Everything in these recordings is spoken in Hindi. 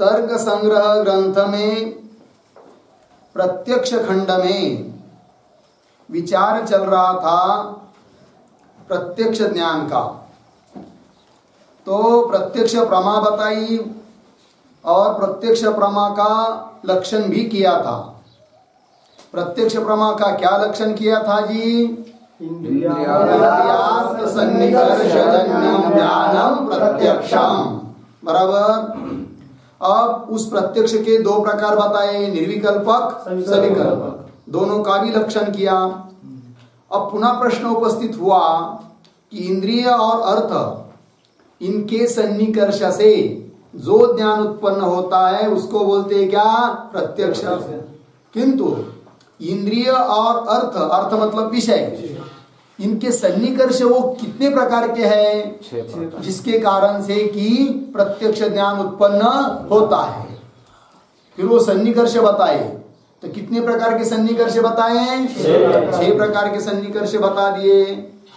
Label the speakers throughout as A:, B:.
A: तर्क संग्रह ग्रंथ में प्रत्यक्ष खंड में विचार चल रहा था प्रत्यक्ष ज्ञान का। तो प्रत्यक्ष प्रमा बताई और प्रत्यक्ष प्रमा का लक्षण भी किया था। प्रत्यक्ष प्रमा का क्या लक्षण किया था जी? इंद्रियार्थ सन्निकर्षजन्यम ज्ञानम प्रत्यक्षम। बराबर। अब उस प्रत्यक्ष के दो प्रकार बताए, निर्विकल्पक सविकल्पक, दोनों का भी लक्षण किया। अब पुनः प्रश्न उपस्थित हुआ कि इंद्रिय और अर्थ इनके सन्निकर्ष से जो ज्ञान उत्पन्न होता है उसको बोलते हैं क्या? प्रत्यक्ष। किंतु इंद्रिय और अर्थ मतलब विषय, इनके सन्निकर्ष वो कितने प्रकार के हैं? जिसके कारण से कि प्रत्यक्ष ज्ञान उत्पन्न होता है। फिर वो सन्निकर्ष बताए, तो कितने प्रकार के सन्निकर्ष बताए? 6 प्रकार के सन्निकर्ष बता दिए।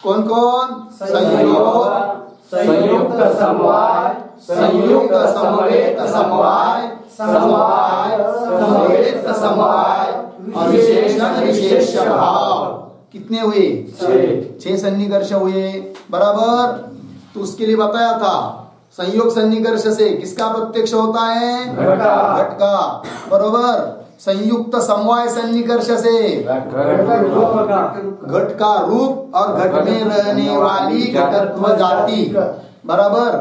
A: कौन कौन? संयोग, संयुक्त समवाय, संयुक्त समवेत समवाय, समवाय समवेत समवाय और विशेषण विशेष भाव। कितने हुए? 6 सन्निकर्ष हुए। बराबर। तो उसके लिए बताया था संयोग सन्निकर्ष से किसका प्रत्यक्ष होता है? घट का। बराबर। संयुक्त समवाय सन्निकर्ष से घट का रूप और घट में रहने वाली घटत्व जाति। बराबर।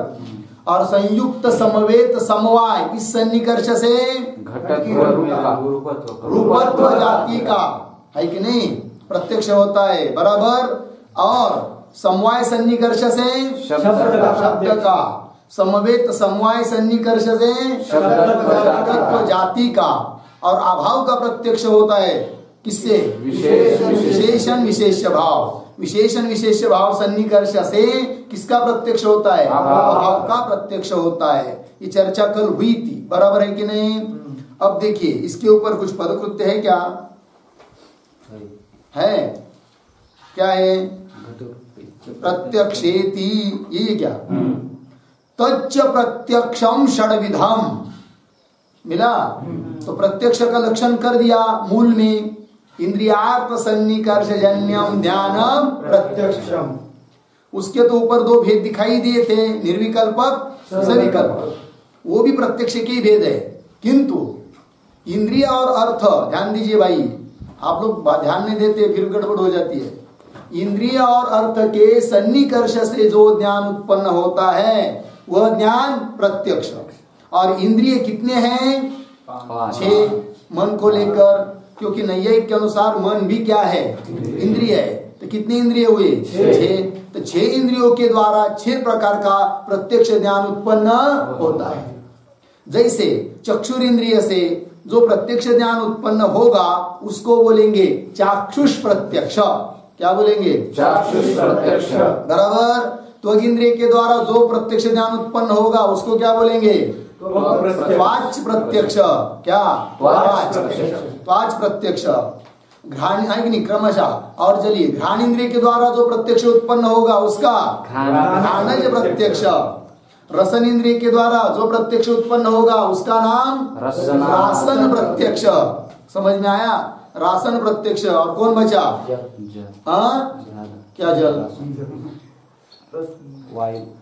A: और संयुक्त समवेत समवाय इस सन्निकर्ष से रूपत्व जाति का है कि नहीं? प्रत्यक्ष होता है। बराबर। और समवाय सन्निकर्ष से शब्द का, समवेत समवाय सन्निकर्ष से शब्दत्व जाति का, और अभाव का प्रत्यक्ष होता है किससे? विशेषण विशेष भाव। विशेषण विशेष भाव सन्निकर्ष से किसका प्रत्यक्ष होता है? अभाव का प्रत्यक्ष होता है। ये चर्चा कल हुई थी। बराबर है कि नहीं? अब देखिए इसके ऊपर कुछ पदकृत्य है क्या? है क्या है? प्रत्यक्षेति, ये क्या? तच्च प्रत्यक्षम षड्विधम मिला। तो प्रत्यक्ष का लक्षण कर दिया मूल में, इंद्रियार्थ सन्निकर्षजन्यम ज्ञानम प्रत्यक्षम। उसके तो ऊपर 2 भेद दिखाई दिए थे, निर्विकल्पक सविकल्पक, वो भी प्रत्यक्ष के ही भेद है। किंतु इंद्रिय और अर्थ, ध्यान दीजिए भाई, आप लोग ध्यान नहीं देते फिर गड़बड़ हो जाती है। इंद्रिय और अर्थ के सन्निकर्ष से जो ज्ञान उत्पन्न होता है वह ज्ञान प्रत्यक्ष। और इंद्रिय कितने हैं? 6 मन को लेकर, क्योंकि नैयायिक के अनुसार मन भी क्या है? इंद्रिय है। तो कितने इंद्रिय हुए? 6। तो 6 इंद्रियों के द्वारा 6 प्रकार का प्रत्यक्ष ज्ञान उत्पन्न होता है। जैसे चक्षुर इंद्रिय से जो प्रत्यक्ष ज्ञान उत्पन्न होगा उसको बोलेंगे चाक्षुष प्रत्यक्ष। क्या बोलेंगे? चाक्षुष प्रत्यक्ष। बराबर। त्वग इंद्रिय के द्वारा जो प्रत्यक्ष ज्ञान उत्पन्न होगा उसको क्या बोलेंगे? त्वाच प्रत्यक्ष। क्या? त्वाच प्रत्यक्ष। घ्राण है कि नहीं? क्रमशः। और चलिए, घ्राण इंद्रिय के द्वारा जो प्रत्यक्ष उत्पन्न होगा उसका घ्राणज प्रत्यक्ष। रसन इंद्रिय के द्वारा जो प्रत्यक्ष उत्पन्न होगा उसका नाम रासन प्रत्यक्ष। समझ में आया? रासन प्रत्यक्ष। और कौन बचा? क्या? जल।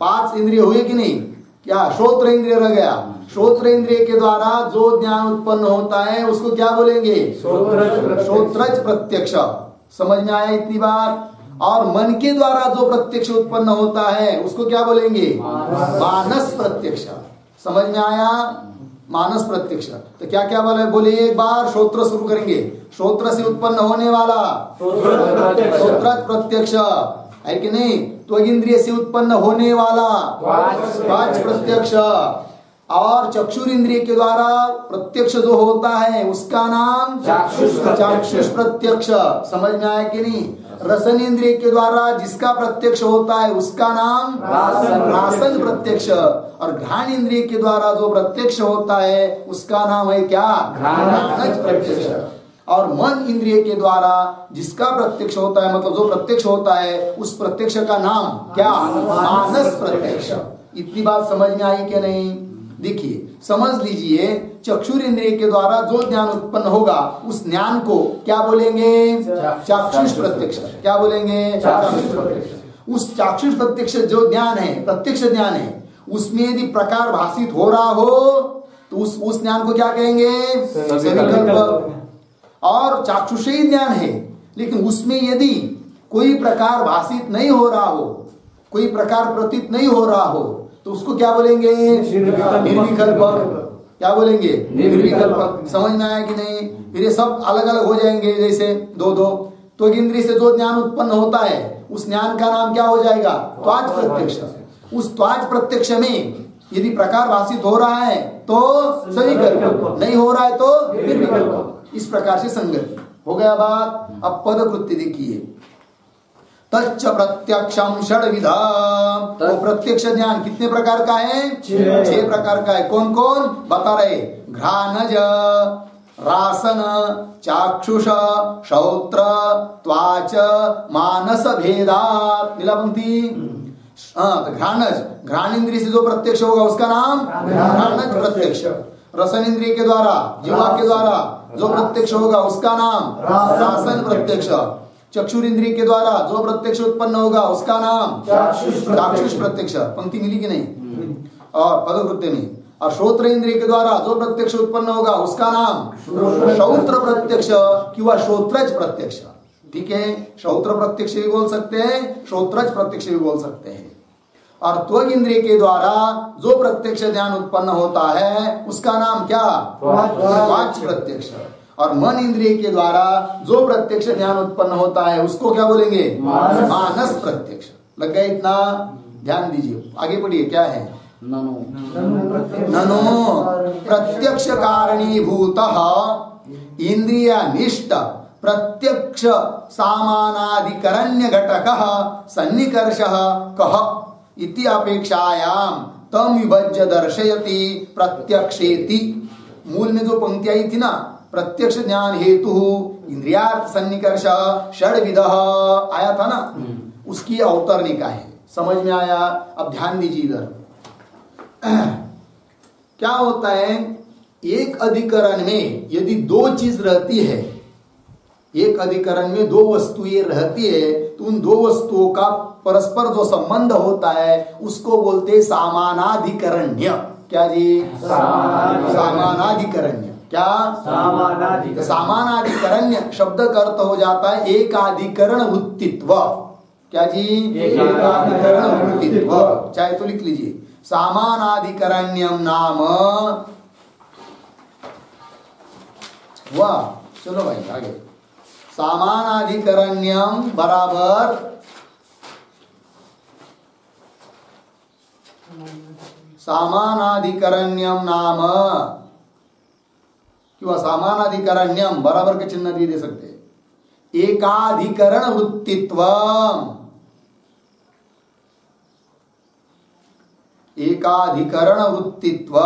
A: 5 इंद्रिय हुए कि नहीं? क्या? श्रोत्र इंद्रिय रह गया। श्रोत्र इंद्रिय के द्वारा जो ज्ञान उत्पन्न होता है उसको क्या बोलेंगे? श्रोत्रज प्रत्यक्ष। समझ में आया इतनी बात? और मन के द्वारा जो प्रत्यक्ष उत्पन्न होता है उसको क्या बोलेंगे? मानस प्रत्यक्ष। समझ में आया? मानस प्रत्यक्ष। तो क्या क्या बोले एक बार? श्रोत्र शुरू करेंगे। श्रोत्र से उत्पन्न होने वाला श्रोत्रज प्रत्यक्ष है कि नहीं? त्वग इंद्रिय से उत्पन्न होने वाला वाच प्रत्यक्ष। और चक्षुर इंद्रिय के द्वारा प्रत्यक्ष जो होता है उसका नाम चाक्षुष प्रत्यक्ष। समझ में आया कि नहीं? रसन इंद्रिय के द्वारा जिसका प्रत्यक्ष होता है उसका नाम रासन प्रत्यक्ष। और घ्राण इंद्रिय के द्वारा जो प्रत्यक्ष होता है उसका नाम है क्या? घ्राणज प्रत्यक्ष। और मन इंद्रिय के द्वारा जिसका प्रत्यक्ष होता है, मतलब जो प्रत्यक्ष होता है, उस प्रत्यक्ष का नाम क्या? मानस प्रत्यक्ष। इतनी बात समझ में आई क्या नहीं? देखिए समझ लीजिए, चक्षुर इंद्रिय के द्वारा जो ज्ञान उत्पन्न होगा उस ज्ञान को क्या बोलेंगे? चाक्षुष प्रत्यक्ष। क्या बोलेंगे? चाक्षुष प्रत्यक्ष। उस चाक्षुष प्रत्यक्ष जो ज्ञान है, प्रत्यक्ष ज्ञान है, उसमें यदि प्रकार भाषित हो रहा हो तो उस ज्ञान को क्या कहेंगे? सविकल्प। और चाक्षुषी ज्ञान है, लेकिन उसमें यदि कोई प्रकार भाषित नहीं हो रहा हो, कोई प्रकार प्रतीत नहीं हो रहा हो, तो उसको क्या बोलेंगे? निर्विकल्पक। क्या बोलेंगे? निर्विकल्पक। समझ में आया कि नहीं? फिर ये सब अलग अलग हो जाएंगे, जैसे दो दो। तो इंद्रिय से जो ज्ञान उत्पन्न होता है उस ज्ञान का नाम क्या हो जाएगा? त्वाच प्रत्यक्ष। उस त्वाच प्रत्यक्ष में यदि प्रकार भाषित हो रहा है तो सविकल्प, नहीं हो रहा है तो निर्विकल्प। इस प्रकार से संगति हो गया बात। अब पदकृत्य देखिए, तच्च प्रत्यक्षम षड्विधा। वो प्रत्यक्ष ज्ञान कितने प्रकार का है? 6 प्रकार का है। कौन कौन बता रहे? घ्राणज, रासन, चाक्षुष, श्रोत्र, त्वाच, मानस भेदात। नीला पंक्ति। तो घ्राणज, घ्राण इंद्रिय से जो प्रत्यक्ष होगा उसका नाम घ्राणज प्रत्यक्ष। रसन इंद्रिय के द्वारा, जीवा के द्वारा जो प्रत्यक्ष होगा उसका नाम रासन प्रत्यक्ष। चक्षुर इंद्रिय के द्वारा जो प्रत्यक्ष उत्पन्न होगा उसका नाम चाक्षुष प्रत्यक्ष। पंक्ति मिली कि नहीं? और पदकृत्य में। और श्रोत्र इंद्रिय के द्वारा जो प्रत्यक्ष उत्पन्न होगा उसका नाम श्रोत्र प्रत्यक्ष किंवा श्रोत्रज प्रत्यक्ष। ठीक है, श्रोत्र प्रत्यक्ष भी बोल सकते हैं, श्रोत्रज प्रत्यक्ष भी बोल सकते हैं। और त्वग इंद्रिय के द्वारा जो प्रत्यक्ष ज्ञान उत्पन्न होता है उसका नाम क्या? वाच प्रत्यक्ष। और मन इंद्रिय के द्वारा जो प्रत्यक्ष ज्ञान उत्पन्न होता है उसको क्या बोलेंगे? मानस प्रत्यक्ष। लग गया इतना? ध्यान दीजिए, आगे पढ़िए। क्या है? ननो प्रत्यक्ष कारणीभूत इंद्रियनिष्ठ प्रत्यक्ष सामानाधिकरण्य घटकः सन्निकर्षः कः इति अपेक्षायां तम विभज्य दर्शयति प्रत्यक्षेति। मूल में जो पंक्ति आई थी ना, प्रत्यक्ष ज्ञान हेतु इंद्रियार्थ सन्निकर्ष षड्विधः आया था ना, उसकी अवतरणिका है। समझ में आया? अब ध्यान दीजिए इधर। क्या होता है, एक अधिकरण में यदि 2 चीज रहती है, एक अधिकरण में 2 वस्तुएं रहती है, तो उन 2 वस्तुओं का परस्पर जो संबंध होता है उसको बोलते सामानाधिकरण्य। क्या जी? सामानाधिकरण्य। क्या? सामानाधिकरण्य शब्द का अर्थ हो जाता है एकाधिकरण वृत्तित्व। क्या जी? एकाधिकरण वृत्तित्व। चाहे तो लिख लीजिए, सामानाधिकरण्यम नाम। वाह, चलो भाई आगे। सामानाधिकरण्यम बराबर सामानाधिकरण्यम नाम किंवा सामानाधिकरण्यम बराबर के चिन्ह भी दे सकते हैं। एकाधिकरण वृत्तित्व, एकाधिकरण वृत्तित्व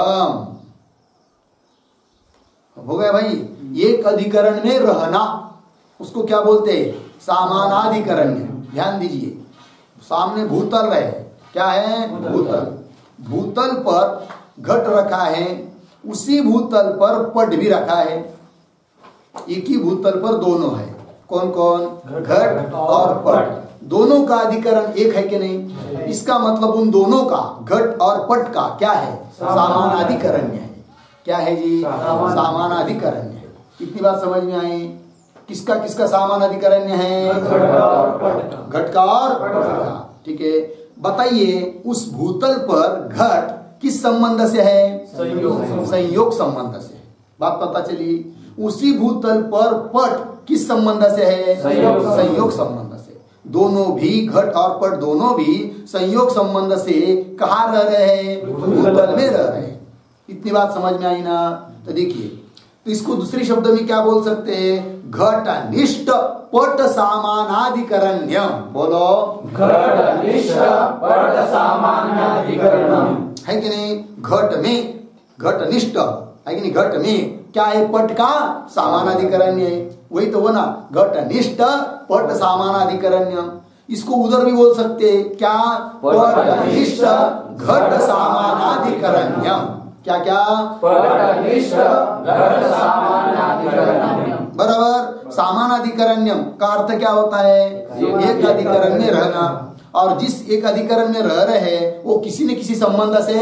A: हो गया भाई। एक अधिकरण में रहना उसको क्या बोलते हैं? सामानाधिकरण्य। ध्यान दीजिए, सामने भूतल है। क्या है? भूतल। भूतल पर घट रखा है, उसी भूतल पर पट भी रखा है। एक ही भूतल पर दोनों है। कौन कौन? घट और पट। दोनों का अधिकरण एक है कि नहीं? इसका मतलब उन दोनों का, घट और पट का क्या है? सामानाधिकरण्य है। क्या है जी? सामानाधिकरण्य। इतनी बात समझ में आई? किसका किसका सामानाधिकरण्य है? घट का और पट का। ठीक है, बताइए उस भूतल पर घट किस संबंध से है? संयोग संबंध से। बात पता चली? उसी भूतल पर पट किस संबंध से है? संयोग संबंध से। दोनों भी, घट और पट दोनों भी संयोग संबंध से कहाँ रह रहे हैं? भूतल में रह रहे हैं। इतनी बात समझ में आई ना? तो देखिए, तो इसको दूसरे शब्द में क्या बोल सकते हैं? घटनिष्ठ पट सामानाधिकरण्यम। बोलो,
B: घटनिष्ठ पट सामानाधिकरणम।
A: है कि नहीं? घट में घटनिष्ठ है कि नहीं? घट में क्या है? पट का सामानाधिकरण्य है। वही तो वो ना, घटनिष्ठ पट सामानाधिकरण्यम। इसको उधर भी बोल सकते हैं क्या? पटनिष्ठ घट सामानाधिकरण्यम। क्या क्या?
B: पटनिष्ठ घट सामानाधिकरण्यम।
A: बराबर। सामानाधिकरण्यम का अर्थ क्या होता है? एक अधिकरण में रहना। और जिस एक अधिकरण में रह रहे हैं वो किसी न किसी संबंध से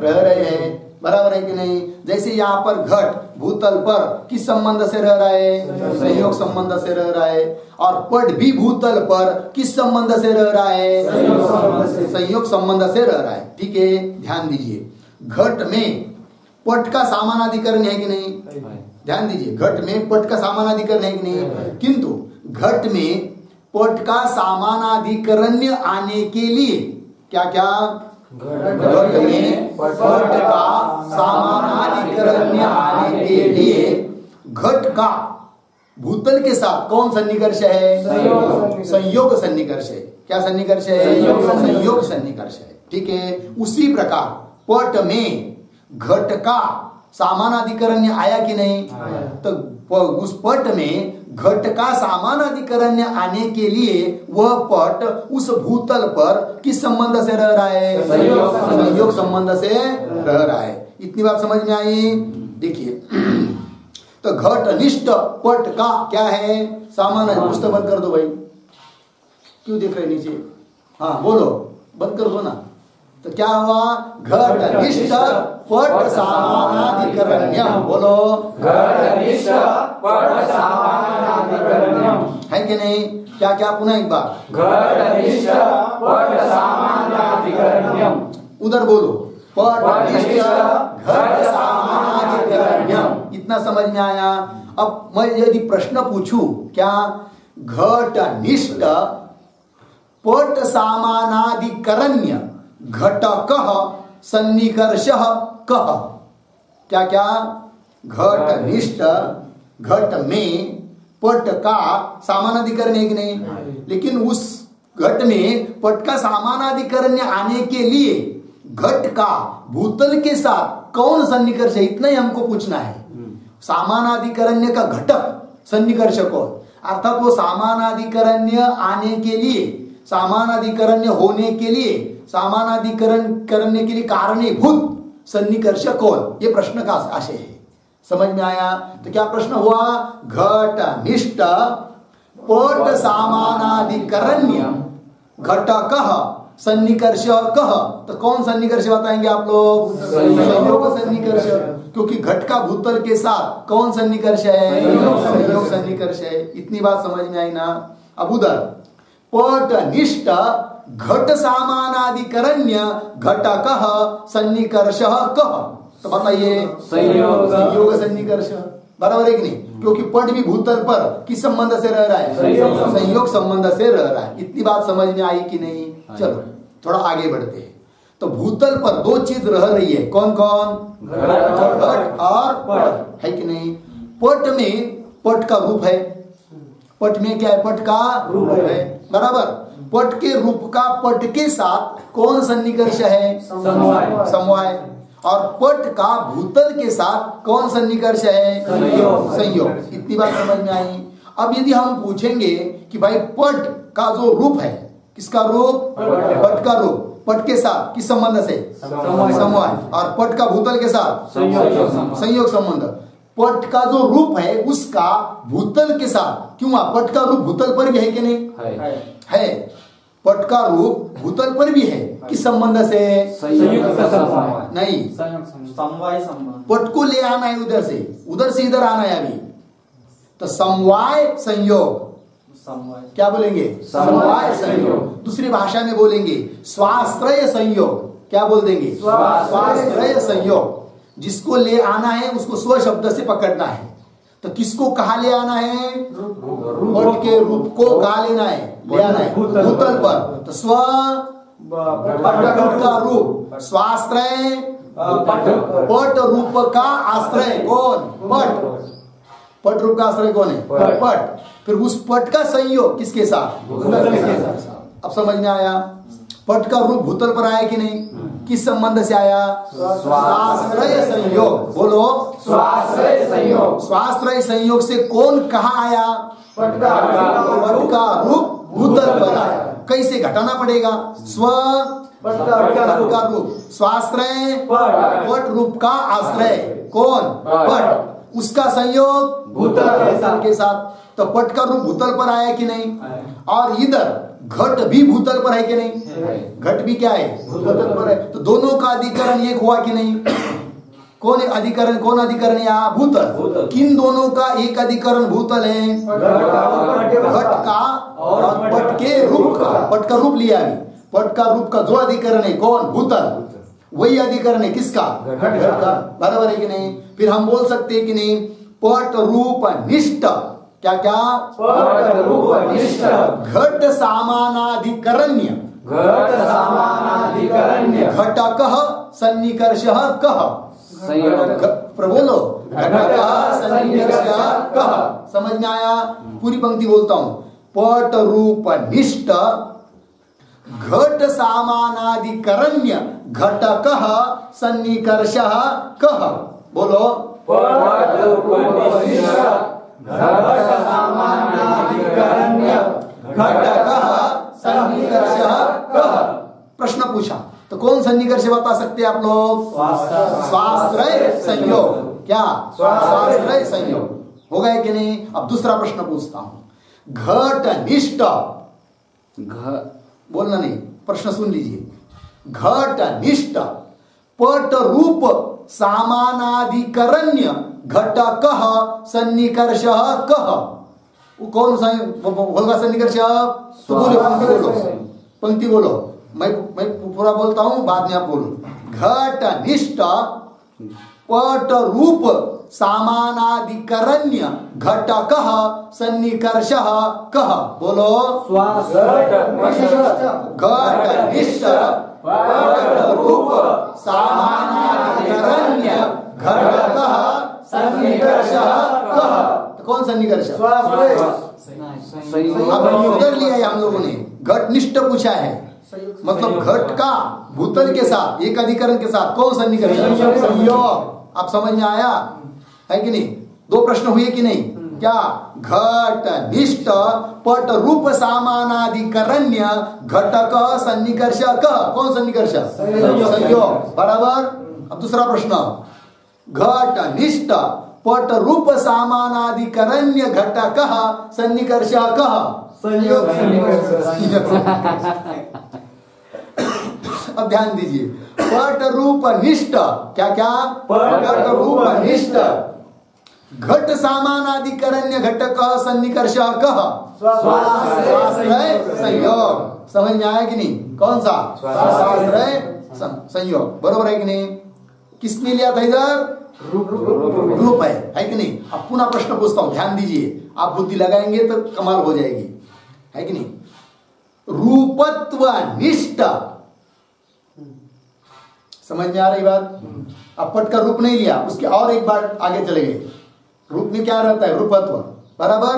A: रह रहे हैं। बराबर है कि नहीं? जैसे यहाँ पर घट भूतल पर किस संबंध से रह रहा है? संयोग संबंध से रह रहा है। और पट भी भूतल पर किस संबंध से रह रहा है? संयोग संबंध से रह रहा है। ठीक है, ध्यान दीजिए। घट में पट का सामानाधिकरण है कि नहीं? ध्यान दीजिए, घट में पट का सामानाधिकरण है कि नहीं? किंतु घट में पट का सामानाधिकरण्य आने के लिए क्या क्या? घट में पट का सामानाधिकरण्य आने के लिए घट का भूतल के साथ कौन सन्निकर्ष है? संयोग सन्निकर्ष है। क्या सन्निकर्ष है? संयोग सन्निकर्ष है। ठीक है, उसी प्रकार पट में घट का सामानाधिकरण्य आया कि नहीं? तो उस पट में घट का सामानाधिकरण्य आने के लिए वह पट उस भूतल पर किस संबंध से रह रहा है? संयोग संबंध से रह रहा है। इतनी बात समझ में आई? देखिए, तो घटनिष्ठ पट का क्या है? सामान्य। पुस्तक बंद कर दो भाई, क्यों देख रहे नीचे? हाँ बोलो, बंद कर दो ना। तो क्या हुआ? घटनिष्ठ पट सामानाधिकरण्यम। बोलो,
B: घटनिष्ठ पट सामानाधिकरण्यम।
A: है कि नहीं? क्या क्या? पुनः एक बार।
B: घटनिष्ठ पट सामानाधिकरण्यम।
A: उधर बोलो, पटनिष्ठ घट सामानाधिकरण्यम। इतना समझ में आया? अब मैं यदि प्रश्न पूछूं, क्या घटनिष्ठ पट सामानाधिकरण्य घटकः सन्निकर्षः कः? क्या क्या? घटनिष्ठ घट में पट का सामानाधिकरण है कि नहीं? लेकिन उस घट में पट का सामानाधिकरण आने के लिए घट का भूतल के साथ कौन सन्निकर्ष है? इतना ही हमको पूछना है। सामानाधिकरण्य का घटक सन्निकर्ष कौन? अर्थात वो सामानाधिकरण्य आने के लिए, सामानाधिकरण्य होने के लिए, सामानाधिकरण करने के लिए कारणीभूत सन्निकर्ष कौन? ये प्रश्न का आशय है। समझ में आया? तो क्या प्रश्न हुआ? घटनिष्ठ पट सामानाधिकरण्य घटकः सन्निकर्ष कः? तो कौन सन्निकर्ष बताएंगे आप लोग? संयोग सन्निकर्ष। क्योंकि घट का भूतल के साथ कौन सन्निकर्ष है? संयोग सन्निकर्ष है। इतनी बात समझ में आई ना? अब उधर पटनिष्ठ घट सामानाधिकरण्य घटकः सन्निकर्षः कः? तो बताइए, संयोग सन्निकर्ष। बराबर है कि नहीं? क्योंकि पट भी भूतल पर किस संबंध से रह रहा है? संयोग संबंध से रह रहा है। इतनी बात समझ में आई कि नहीं? चलो थोड़ा आगे बढ़ते हैं। तो भूतल पर दो चीज रह रही है, कौन कौन? घट और पट, है कि नहीं? पट में पट का रूप है। पट में क्या है? पट का रूप है। बराबर। पट के रूप का पट के साथ कौन सन्निकर्ष है? समवाय। और पट का भूतल के साथ कौन सन्निकर्ष है? संयोग। इतनी बात समझ में आई? अब यदि हम पूछेंगे कि भाई पट का जो रूप है, किसका रूप? पट का रूप। पट के साथ किस संबंध से? समवाय। और पट का भूतल के साथ संयोग संबंध। पट का जो रूप है उसका भूतल के साथ, क्यों? पट का रूप भूतल पर भी है कि नहीं? है। पट का रूप भूतल पर भी है। किस संबंध से? नहीं,
C: समवाय संबंध।
A: पट को ले आना है उधर से इधर आना है अभी। तो समवाय संयोग। क्या बोलेंगे? समवाय संयोग। दूसरी भाषा में बोलेंगे स्वाश्रय संयोग। क्या बोल देंगे? स्वाश्रय संयोग। जिसको ले आना है उसको स्व शब्द से पकड़ना है। तो किसको कहा ले आना है? पट के रूप को कहा लेना है? ले आना है भूतल पर। तो स्व पट का रूप स्वाश्रय, पट रूप का आश्रय कौन? पट। पट रूप का आश्रय कौन है? पट। फिर उस पट का संयोग किसके साथ? भूतल के साथ। अब समझ में आया? पट का रूप भूतल पर आया कि नहीं? किस संबंध से आया? स्वाश्रय संयोग। बोलो,
B: स्वाश्रय संयोग।
A: स्वाश्रय संयोग से कौन कहाँ आया? पट का रूप भूतल पर आया। कैसे घटाना पड़ेगा? स्व पट का रूप, स्वाश्रय पट रूप का आश्रय कौन? पट, उसका संयोग भूतल के साथ। तो पट का रूप भूतल पर आया कि नहीं? और इधर घट भी भूतल पर है कि नहीं? घट भी क्या है? भूतल पर है। तो दोनों का अधिकरण एक हुआ कि नहीं? कौन अधिकरण? कौन अधिकरण? यहाँ भूतल। किन दोनों का एक अधिकरण भूतल है? घट का और पट के रूप का। पट का रूप लिया अभी, पट का रूप का जो अधिकरण है कौन? भूतल। वही अधिकरण है किसका? घट का। बराबर है कि नहीं? फिर हम बोल सकते हैं कि नहीं, पट रूप निष्ठ, क्या क्या?
B: पट रूप निष्ठ
A: घट सामानाधिकरण्य,
B: घट सामानाधिकरण्य
A: घटकः सन्निकर्षः कः? बोलो, घटकः सन्निकर्षः कः? समझ में आया? पूरी पंक्ति बोलता हूं। पट रूप निष्ठ घट सामानाधिकरण्य घटकः सन्निकर्षः कः? बोलो,
B: पट रूप निष्ठ घट सामानाधिकरण्य
A: घटकः सन्निकर्षः कः? प्रश्न पूछा तो कौन सन्निकर्ष बता सकते हैं आप लोग? स्वाश्रय संयोग। क्या? स्वाश्रय संयोग। हो गए कि नहीं? अब दूसरा प्रश्न पूछता हूं। घट निष्ठ, बोलना नहीं, प्रश्न सुन लीजिए। घट निष्ठ पट रूप सामानाधिकरण्य घटकः सन्निकर्षः कः? कौन होगा सन्निकर्ष? तो बोलो, पंक्ति बोलो, पंक्ति बोलो। मैं पूरा बोलता हूं, बाद में आप बोलो। घट निष्ठ पट रूप सामानाधिकरण्य घटकः सन्निकर्षः कः? बोलो, घट निष्ठ पट रूप सामानाधिकरण्य घटकः सन्निकर्षः कः? तो कौन सन्निकर्ष? अब उत्तर लिया है हम लोगों ने। घट निष्ठ पूछा है, मतलब घट का भूतल के साथ एक अधिकरण के साथ कौन सन्निकर्ष? संयोग। आप समझ में आया है कि नहीं? दो प्रश्न हुए कि नहीं? क्या? घट निष्ठ पट रूप सामानाधिकरण्य घटक सन्निकर्ष कः? कौन सन्निकर्ष? संयोग। बराबर। अब दूसरा प्रश्न, घट निष्ठ पट रूप सामानाधिकरण्य घटकः सन्निकर्ष कः?
C: संयोग।
A: अब ध्यान दीजिए, पट रूप निष्ठ, क्या क्या? पट रूप निष्ठ घट सामानाधिकरण्य घटकः सन्निकर्ष कः? स्वाश्रय संयोग। समझ में आया कि नहीं? कौन सा? स्वाश्रय संयोग। बरोबर है कि नहीं? किसने लिया था इधर? रूप है कि नहीं? अब पुनः प्रश्न पूछता हूं, ध्यान दीजिए। आप बुद्धि लगाएंगे तो कमाल हो जाएगी, है कि नहीं? रूपत्व निष्ठ, समझ में आ रही बात? अब पट का रूप नहीं लिया, उसके और एक बार आगे चले गए। रूप में क्या रहता है? रूपत्व। बराबर।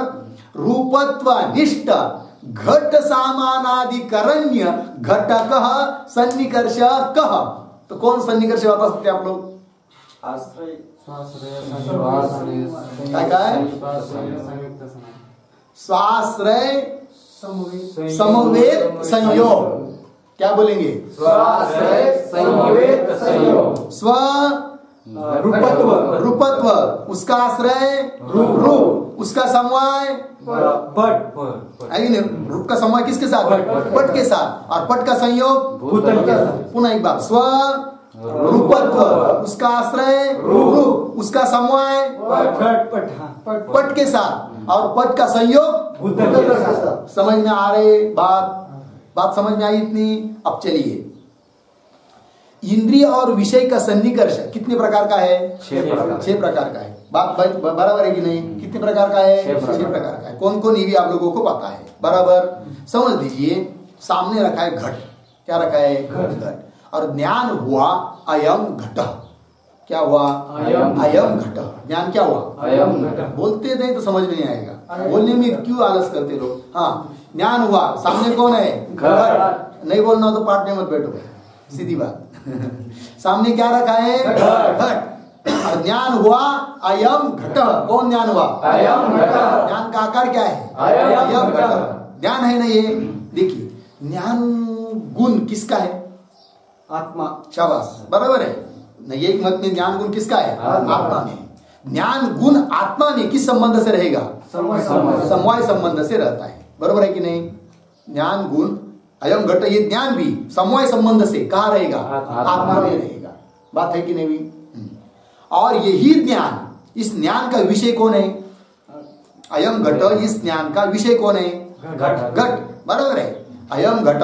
A: रूपत्व निष्ठ घट सामानाधिकरण्य घटकः सन्निकर्ष कः? तो कौन सन्निकर्ष बता सकते हैं आप लोग? स्वाश्रय समवेत संयोग। क्या बोलेंगे?
B: स्वाश्रय संवेत संयोग।
A: स्व रूपत्व, रूपत्व उसका आश्रय रूप, उसका समवाय
C: पट।
A: है नहीं? रूप का समवाय किसके साथ? पट के साथ। और पट का संयोग
C: भूतल के साथ।
A: पुनः एक बार, स्व रूपत्व उसका आश्रय रूप, उसका समवाय पट के साथ, और पट का संयोग
C: भूतल के साथ।
A: समझ में आ रहे? बात समझ में आई इतनी? अब चलिए, इंद्रिय और विषय का सन्निकर्ष कितने प्रकार का है? 6 प्रकार का है। बात बराबर है कि नहीं? कितने प्रकार का है? 6 प्रकार का है। कौन कौन ये भी आप लोगों को पता है। बराबर। समझ लीजिए, सामने रखा है घट। क्या रखा है? घट। और ज्ञान हुआ अयम घट। क्या हुआ? अयम घट। ज्ञान क्या हुआ?
B: अयम घट।
A: बोलते नहीं तो समझ में नहीं आएगा, बोलने में क्यों आलस करते लोग। हाँ, ज्ञान हुआ, सामने कौन है? घट। नहीं बोलना हो तो पाठ में मत बैठो, सीधी बात। सामने क्या रखा है? घट। और ज्ञान हुआ अयम घट। कौन ज्ञान हुआ?
B: अयम घट।
A: ज्ञान का आकार क्या है?
B: अयम घट।
A: ज्ञान है ना ये? देखिए, ज्ञान गुण किसका है?
C: आत्मा।
A: शाबाश, बराबर है। नहीं, एक मत में ज्ञान गुण किसका है? आत्मा में। ज्ञान गुण आत्मा में किस संबंध से रहेगा? समवाय संबंध से रहता है, बराबर है कि नहीं? ज्ञान गुण अयम घट, ये ज्ञान भी समवाय संबंध से कहाँ रहेगा? आत्मा में रहेगा। बात है कि नहीं? और यही ज्ञान, इस ज्ञान का विषय कौन है? अयम घट, इस ज्ञान का विषय कौन है? घट, बराबर है। अयम घट,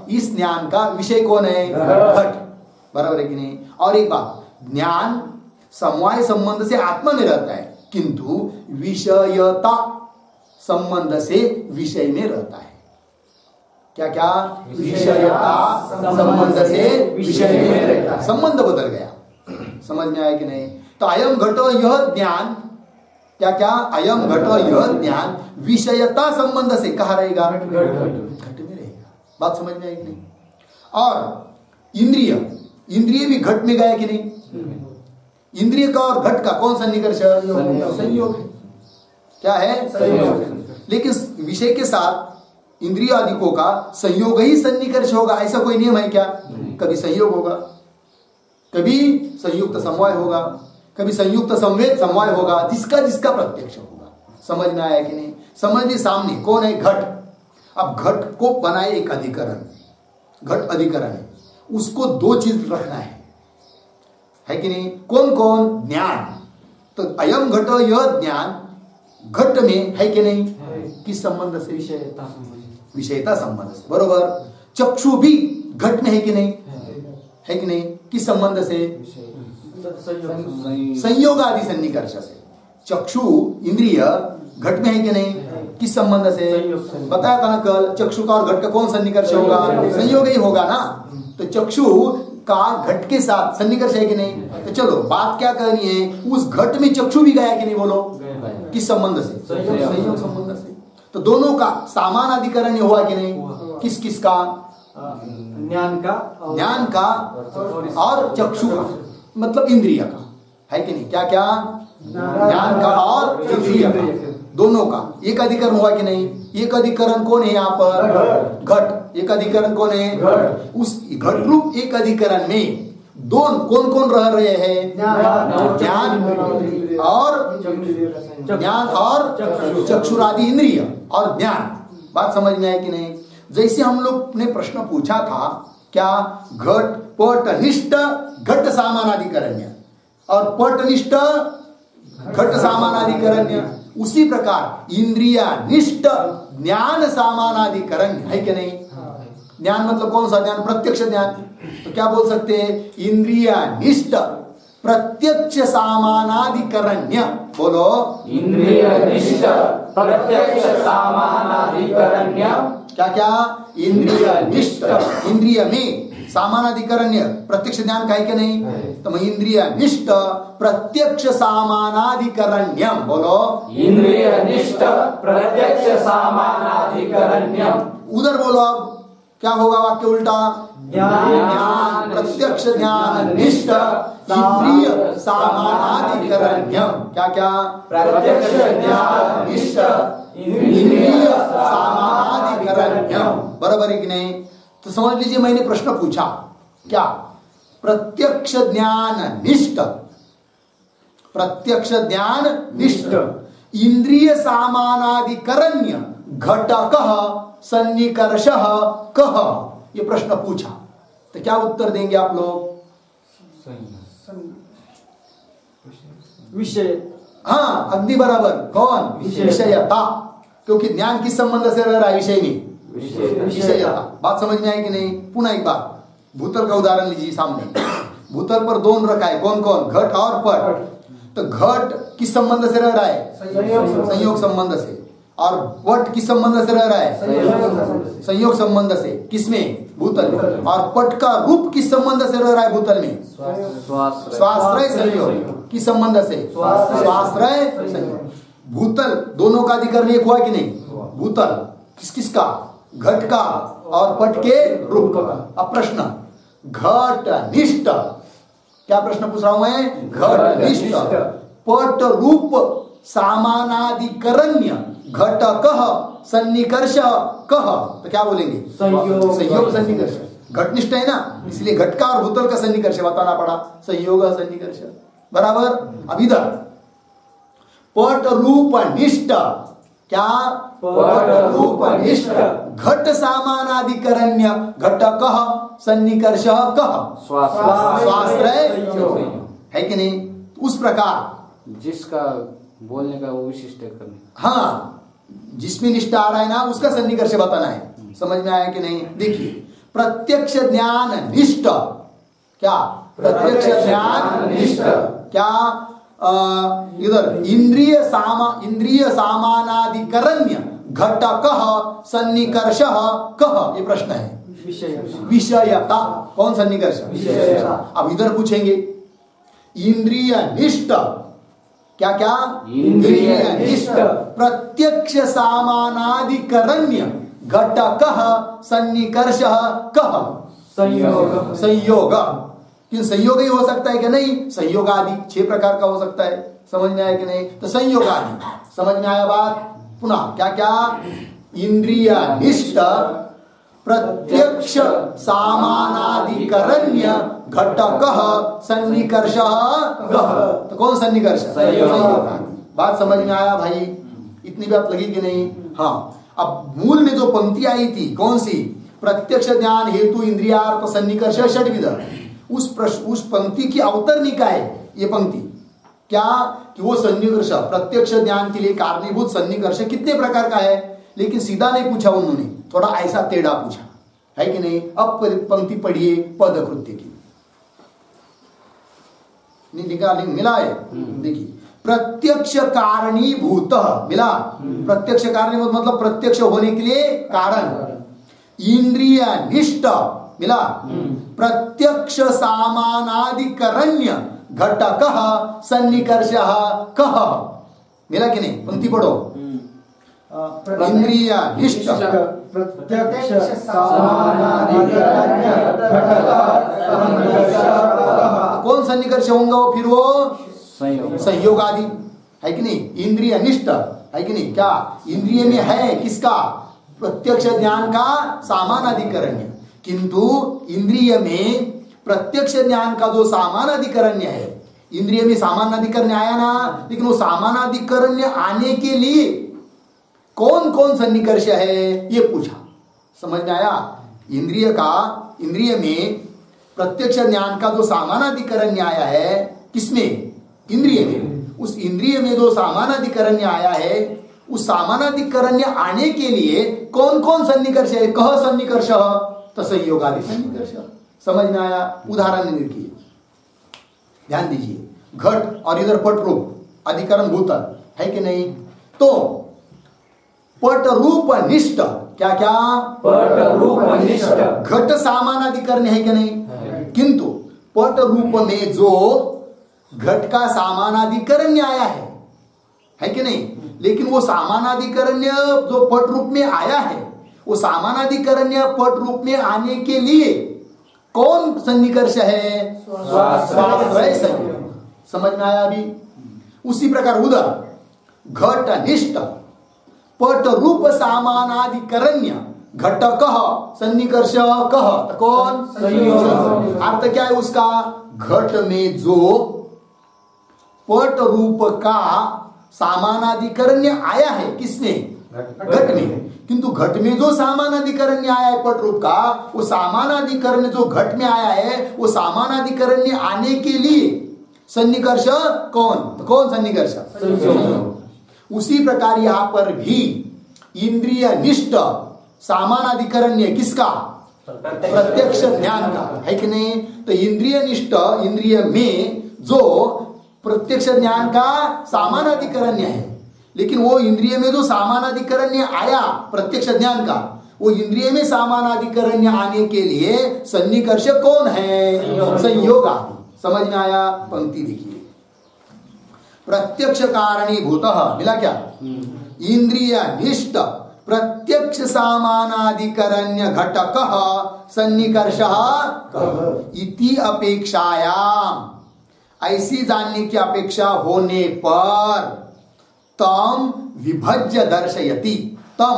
A: इस ज्ञान का विषय कौन है? घट, बराबर है कि नहीं? और एक बात, ज्ञान समवाय संबंध से आत्मा में रहता है, किंतु विषयता संबंध से विषय में रहता है। क्या क्या? विषयता संबंध से विषय में रहता है। संबंध बदल गया, समझ में आया कि नहीं? तो अयम घट यह ज्ञान, क्या क्या? अयम घट यह ज्ञान विषयता संबंध से कहाँ रहेगा? घट में रहेगा। बात समझ में आई कि नहीं? और इंद्रिय, इंद्रिय भी घट में गया कि नहीं? इंद्रिय का और घट का कौन सन्निकर्ष? संयोग है। क्या है? संयोग। लेकिन विषय के साथ इंद्रिय आदिकों का संयोग ही सन्निकर्ष होगा, ऐसा कोई नियम है क्या? कभी संयोग होगा, कभी संयुक्त समवाय होगा, कभी संयुक्त संवेद समवाय होगा, जिसका जिसका प्रत्यक्ष होगा। समझ में आया कि नहीं? समझ ली सामने कौन है? घट। अब घट को बनाए एक अधिकरण, घट अधिकरण है, उसको दो चीज रखना है कि नहीं? कौन कौन? ज्ञान। तो अयम घट, यह ज्ञान घट में है कि नहीं? किस संबंध से? विषयता संबंध से, बरोबर। चक्षु भी घट में है कि नहीं? है कि नहीं? किस संबंध से? संयोग आदि सन्निकर्ष से। चक्षु इंद्रिय घट में है कि नहीं? किस संबंध से? बताया था ना कल, चक्षु का और घट का कौन सन्निकर्ष होगा? संयोग ही होगा ना। तो चक्षु का घट के साथ सन्निकर्ष है कि नहीं? तो चलो बात क्या करनी है, उस घट में चक्षु भी गया कि नहीं? बोलो, किस संबंध से? संयोग संबंध से। तो दोनों का समान अधिकरण हुआ कि नहीं? किस किस का?
C: ज्ञान का
A: और चक्षु का, मतलब इंद्रिय का, है कि नहीं? क्या क्या? ज्ञान का और इंद्रिय का, दोनों का एक अधिकरण हुआ कि नहीं? एक अधिकरण कौन है यहाँ पर? घट। एक अधिकरण कौन है? उस घट रूप एक अधिकरण में दोन कौन कौन रह रहे हैं? ज्ञान और चक्षुरादि इंद्रिय और ज्ञान। बात समझ में आया कि नहीं? जैसे हम लोग ने प्रश्न पूछा था, क्या? घट पट निष्ठ घट सामानाधिकरण्य और पट निष्ठ घट सामानाधिकरण्य, उसी प्रकार इंद्रिया निष्ठ ज्ञान सामानाधिकरण्य है कि नहीं? ज्ञान मतलब कौन सा ज्ञान? प्रत्यक्ष ज्ञान। तो क्या बोल सकते हैं? इंद्रिया निष्ठ प्रत्यक्ष सामानाधिकरण्य। बोलो,
B: इंद्रिय निष्ठ प्रत्यक्ष सामानाधिकरण्य।
A: क्या क्या? इंद्रिय निष्ठ, इंद्रिय में सामानाधिकरण्य प्रत्यक्ष ज्ञान का है कि नहीं? तो मैं इंद्रिय निष्ठ प्रत्यक्ष सामानाधिकरण्यम। बोलो,
B: इंद्रिय निष्ठ प्रत्यक्ष सामानाधिकरण्यम।
A: उधर बोलो, अब क्या होगा वाक्य उल्टा? ज्ञान प्रत्यक्ष ज्ञान निष्ठ इंद्रिय सामानाधिकरण्यम। क्या क्या?
B: प्रत्यक्ष ज्ञान निष्ठ
A: इंद्रिय सामानाधिकरण्यम। बराबर है कि नहीं? तो समझ लीजिए, मैंने प्रश्न पूछा, क्या? प्रत्यक्ष ज्ञान निष्ठ, प्रत्यक्ष ज्ञान निष्ठ इंद्रिय सामानाधिकरण्य घटकः सन्निकर्षः कः? ये प्रश्न पूछा, तो क्या उत्तर देंगे आप लोग?
C: विषय।
A: हाँ, अगदी बराबर। कौन? विषयता। क्योंकि ज्ञान किस संबंध से रह रहा है? विषय में, विषयता। बात समझ में आई कि नहीं? पुनः एक बार भूतल का उदाहरण लीजिए सामने। भूतल पर दोन रखा है, कौन कौन? घट और पट। तो घट किस संबंध से रह रहा है? संयोग संबंध से। और पट किस संबंध से रह रहा है? संयोग संबंध से। किसमें? भूतल में। और पट का रूप किस संबंध से रह रहा है भूतल में? स्वाश्रय संयोग। किस संबंध से? स्वाश्रय संयोग। भूतल दोनों का अधिकरण एक हुआ कि नहीं? भूतल किस किस का? घट का और पट के रूप का। अब प्रश्न, घट निष्ठ, क्या प्रश्न पूछ रहा हूं मैं? घट निष्ठ पट रूप सामानाधिकरण्य घटकः सन्निकर्ष कह, तो क्या बोलेंगे? संयोग सन्निकर्ष। घटनिष्ठ है ना, इसलिए घटका और भूतल का सन्निकर्ष बताना पड़ा, संयोग सन्निकर्ष बराबर। अब इधर पट रूप निष्ठ, क्या? पट रूप निष्ठ घट सामानाधिकरण्य घटकः सन्निकर्ष कह, स्वाश्रय है कि नहीं? उस प्रकार
B: जिसका बोलने का वो विशिष्ट करना,
A: हाँ, जिसमें निष्ठा आ रहा है ना उसका सन्निकर्ष बताना है। समझ में आया कि नहीं? देखिए, प्रत्यक्ष ज्ञान निष्ठ, क्या? प्रत्यक्ष ज्ञान निष्ठ, क्या? इधर इंद्रिय सामानाधिकरण्य घटकः सन्निकर्षः कह, ये प्रश्न है। विषयता, कौन सन्निकर्ष? विषयता। अब इधर पूछेंगे इंद्रिय निष्ठ, क्या क्या? इंद्रिय निष्ठ प्रत्यक्ष सामानाधिकरण्य घटकः सन्निकर्षः कह, संयोग। क्यों संयोग ही हो सकता है कि नहीं? संयोग आदि 6 प्रकार का हो सकता है। समझ में आया कि नहीं? तो संयोग आदि समझ में आया बात? पुनः क्या क्या? इंद्रिय निष्ठ प्रत्यक्ष सामानाधिकरण्य घटकः सन्निकर्षः कह, तो कौन सन्निकर्ष? संयोग। बात समझ में आया भाई? इतनी बात लगी कि नहीं? हाँ। अब मूल में जो पंक्ति आई थी कौन सी? प्रत्यक्ष ज्ञान हेतु इंद्रियार्थ सन्निकर्ष षड्विध, उस पंक्ति की अवतरणिका है ये पंक्ति। क्या? कि वो सन्निकर्ष प्रत्यक्ष ज्ञान के लिए कारणीभूत सन्निकर्ष कितने प्रकार का है, लेकिन सीधा नहीं पूछा उन्होंने, थोड़ा ऐसा टेढ़ा पूछा है कि नहीं? अब पंक्ति पढ़िए पद कृत्य की, मिला है। देखिए, प्रत्यक्ष कारणीभूत मिला, प्रत्यक्ष कारणीभूत मतलब प्रत्यक्ष होने के लिए कारण। इंद्रिय निष्ठ मिला, प्रत्यक्ष सामानाधिकरण्य घटकः सन्निकर्षः कह, मिला कि नहीं? पंक्ति पढ़ो। इंद्रिय निष्ठ
C: प्रत्यक्ष सामानाधिकरण्य घटकः सन्निकर्षः कह,
A: कौन सन्निकर्ष होंगे? वो फिर वो संयोग आदि है कि नहीं? इंद्रिय निष्ठ है कि नहीं? क्या इंद्रिय में है किसका? प्रत्यक्ष ज्ञान का सामानाधिकरण्य, किंतु इंद्रिय में प्रत्यक्ष ज्ञान का जो सामानाधिकरण्य है, इंद्रिय में सामानाधिकरण्य आया ना, लेकिन वो सामानाधिकरण्य आने के लिए कौन कौन सन्निकर्ष है ये पूछा। समझ में आया? इंद्रिय में प्रत्यक्ष ज्ञान का जो सामानाधिकरण्य आया है, किसमें? इंद्रिय में। उस इंद्रिय में जो सामानाधिकरण्य आया है, उस सामानाधिकरण्य आने के लिए कौन कौन सन्निकर्ष है? कह सन्निकर्ष, तो संयोग आदि सन्निकर्ष। समझ में आया? उदाहरण देखिए, ध्यान दीजिए। घट और इधर पट रूप अधिकरण भूतल है कि नहीं? तो पट रूप निष्ठ, क्या क्या?
B: पट रूप निष्ठ
A: घट सामानाधिकरण है कि नहीं? किंतु पट रूप में जो घट का सामानाधिकरण्य आया है कि नहीं? लेकिन वो सामानाधिकरण्य जो पट रूप में आया है, वो सामानाधिकरण्य पट रूप में आने के लिए कौन सन्निकर्ष है? स्वाश्रय संयोग। समझ में आया अभी? उसी प्रकार उधर घट निष्ठ पट रूप सामानाधिकरण्य घटकः सन्निकर्ष कह, तो कौन? संयोग। अर्थ क्या है उसका? घट में जो पट रूप का सामानाधिकरण्य आया है, किसमें? घट में। किंतु घट में जो सामानाधिकरण्य आया है पट रूप का, वो सामानाधिकरण्य जो घट में आया है, वो सामानाधिकरण्य आने के लिए सन्निकर्ष कौन? तो कौन सन्निकर्ष? उसी प्रकार यहां पर भी इंद्रिय निष्ठ सामानाधिकरण्य किसका? प्रत्यक्ष ज्ञान का है कि नहीं? तो इंद्रिय निष्ठ इंद्रिय में जो प्रत्यक्ष ज्ञान का सामानाधिकरण्य है, लेकिन वो इंद्रिय में जो सामानाधिकरण्य आया प्रत्यक्ष ज्ञान का, वो इंद्रिय में सामानाधिकरण्य आने के लिए सन्निकर्ष कौन है? संयोग आदि। समझ में आया? पंक्ति देखिए, प्रत्यक्ष कारणीभूत मिला क्या? इंद्रिय निष्ठ प्रत्यक्ष सामानाधिकरण्य घटकः सन्निकर्षः इति अपेक्षायाम, ऐसी जानने की अपेक्षा होने पर तम विभज्य दर्शयति, तम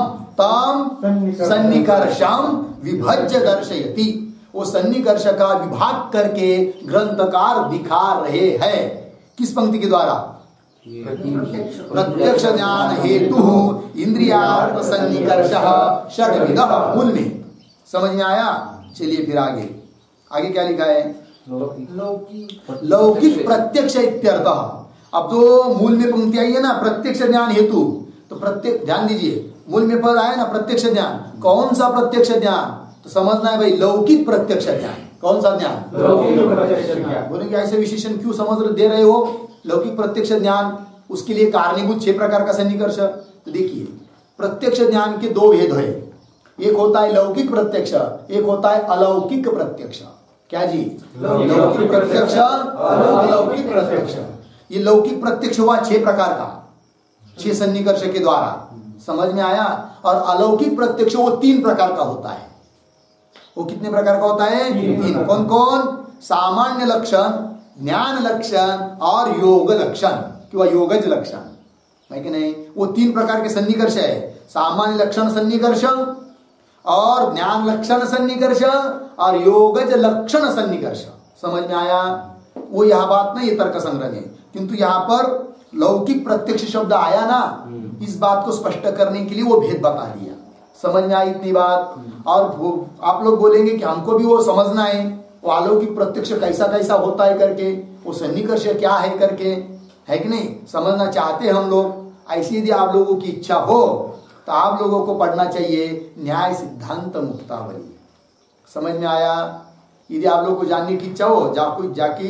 A: सन्निकर्षम विभज्य दर्शयति, वो सन्निकर्ष का विभाग करके ग्रंथकार दिखा रहे हैं। किस पंक्ति के द्वारा? प्रत्यक्ष ज्ञान हेतु इंद्रियार्थ सन्निकर्ष षड्विधः, मूल में। समझ में आया? चलिए फिर आगे क्या लिखा है? लौकिक प्रत्यक्ष इत्यर्थः। अब तो मूल में पंक्ति आई है ना, प्रत्यक्ष ज्ञान हेतु, तो प्रत्यक्ष, ध्यान दीजिए, मूल में पद आया ना प्रत्यक्ष ज्ञान। कौन सा प्रत्यक्ष ज्ञान? तो समझना है भाई, लौकिक प्रत्यक्ष ज्ञान। कौन सा ज्ञान?
C: लौकिक प्रत्यक्ष ज्ञान।
A: बोलेंगे ऐसे विशेषण क्यों समझ दे रहे हो? लौकिक प्रत्यक्ष ज्ञान, उसके लिए कारणीभूत 6 प्रकार का सन्निकर्ष। तो देखिए, प्रत्यक्ष ज्ञान के 2 भेद है। एक होता है लौकिक प्रत्यक्ष, एक होता है अलौकिक प्रत्यक्ष। क्या जी? लौकिक प्रत्यक्ष, अलौकिक प्रत्यक्ष। ये लौकिक प्रत्यक्ष हुआ 6 प्रकार का, 6 सन्निकर्ष के द्वारा। समझ में आया? और अलौकिक प्रत्यक्ष वो 3 प्रकार का होता है। वो कितने प्रकार का होता है? 3। कौन कौन? सामान्य लक्षण, ज्ञान लक्षण और योग लक्षण किंवा योगज लक्षण, है कि नहीं? वो 3 प्रकार के सन्निकर्ष है। सामान्य लक्षण सन्निकर्ष और ज्ञान लक्षण सन्निकर्ष और योगज लक्षण सन्निकर्ष। समझ में आया? वो यह बात नहीं, ये तर्क संग्रह है, किंतु यहाँ पर लौकिक प्रत्यक्ष शब्द आया ना, इस बात को स्पष्ट करने के लिए वो भेद बता दिया। समझ में आई इतनी बात? और आप लोग बोलेंगे कि हमको भी वो समझना है, वो अलौकिक प्रत्यक्ष कैसा कैसा होता है करके, वो सन्निकर्ष क्या है करके, है कि नहीं? समझना चाहते हम लोग। ऐसी यदि आप लोगों की इच्छा हो तो आप लोगों को पढ़ना चाहिए न्याय सिद्धांत मुक्तावली। समझ में आया? यदि आप लोग को जानने की इच्छा हो, जाके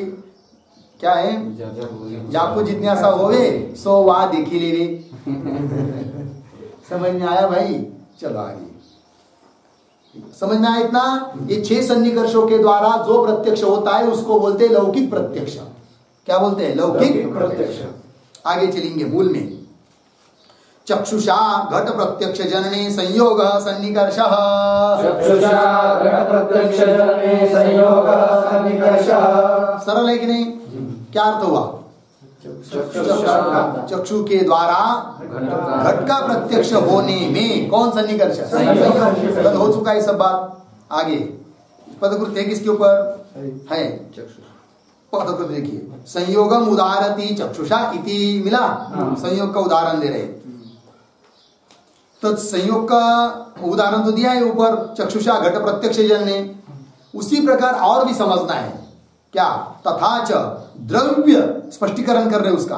A: क्या है, जाको जिज्ञासा होवे सो वहां देखी ले। समझ में आया भाई? चलो आगे। समझ में आया इतना? ये 6 सन्निकर्षों के द्वारा जो प्रत्यक्ष होता है उसको बोलते हैं लौकिक प्रत्यक्ष। क्या बोलते हैं? लौकिक प्रत्यक्ष। आगे चलेंगे मूल में। चक्षुषा घट प्रत्यक्ष जनने संयोग सन्निकर्ष। सरल है कि नहीं? क्या अर्थ हुआ? चक्षु के द्वारा घट का प्रत्यक्ष होने में कौन सन्निकर्ष? संयोग हो चुका है सब बात। आगे पदकृत है किसके ऊपर है? पदकृत देखिए, संयोगम उदाहरति चक्षुषा इति, मिला? संयोग का उदाहरण दे रहे। तो संयोग का उदाहरण तो दिया है ऊपर, चक्षुषा घट प्रत्यक्ष जनने। उसी प्रकार और भी समझना है। क्या? तथाच द्रव्य, स्पष्टीकरण कर रहे उसका।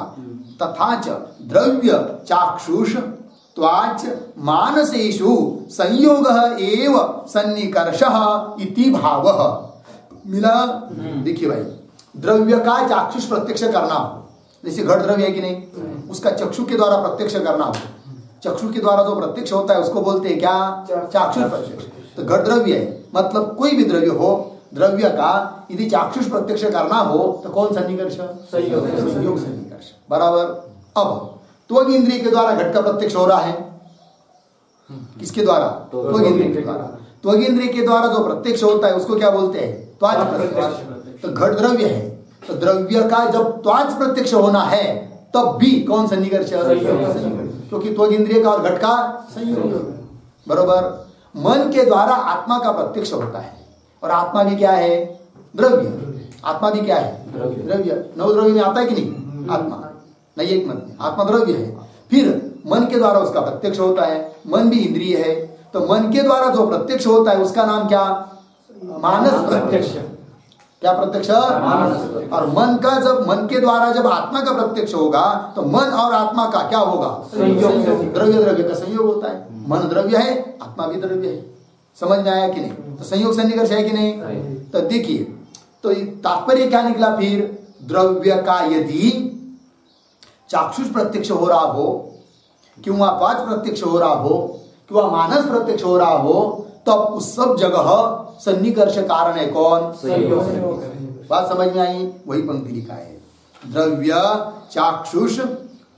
A: तथाच द्रव्य चाक्षुष त्वाच मानसेषु संयोग एव सन्निकर्षः इति भावः, मिला? देखिए भाई, द्रव्य का चाक्षुष प्रत्यक्ष करना हो, जैसे घट द्रव्य है कि नहीं, उसका चक्षु के द्वारा प्रत्यक्ष करना हो। चक्षु के द्वारा जो प्रत्यक्ष होता है उसको बोलते हैं क्या? चाक्षुष प्रत्यक्ष। तो घट द्रव्य है, मतलब कोई भी द्रव्य हो, द्रव्य का यदि चाक्षुष प्रत्यक्ष करना हो तो कौन सन्निकर्ष? संयोग सन्निकर्ष। बराबर। अब त्वग इंद्रिय के द्वारा घट का प्रत्यक्ष हो रहा है। किसके द्वारा? त्वग इंद्रिय के द्वारा। त्वग इंद्रिय के द्वारा जो प्रत्यक्ष होता है उसको क्या बोलते हैं? त्वच प्रत्यक्ष। तो घट द्रव्य है, तो द्रव्य का जब त्वच प्रत्यक्ष होना है तब भी कौन सन्निकर्ष? क्योंकि त्वग इंद्रिय का और घट का संयोग। बरोबर। मन के द्वारा आत्मा का प्रत्यक्ष होता है, और आत्मा भी क्या है? द्रव्य। आत्मा भी क्या है? द्रव्य। 9 द्रव्य में आता है कि नहीं? आत्मा नहीं, एक मत में आत्मा द्रव्य है। फिर मन के द्वारा उसका प्रत्यक्ष होता है, मन भी इंद्रिय है, तो मन के द्वारा जो प्रत्यक्ष होता है उसका नाम क्या? मानस प्रत्यक्ष। क्या प्रत्यक्ष? मानस। और मन का जब, मन के द्वारा जब आत्मा का प्रत्यक्ष होगा तो मन और आत्मा का क्या होगा? संयोग। द्रव्य द्रव्य का संयोग होता है। मन द्रव्य है, आत्मा भी द्रव्य है। समझ में आया कि नहीं? तो संयोग सन्निकर्ष है कि नहीं? तो देखिए, तो तात्पर्य क्या निकला फिर? द्रव्य का यदि चाक्षुष प्रत्यक्ष हो रहा हो, किंवा त्वच प्रत्यक्ष हो रहा हो, किंवा मानस प्रत्यक्ष हो रहा हो, तब उस सब जगह सन्निकर्ष कारण है कौन? संयोग। बात समझ में आई? वही पंक्ति लिखा है, द्रव्य चाक्षुष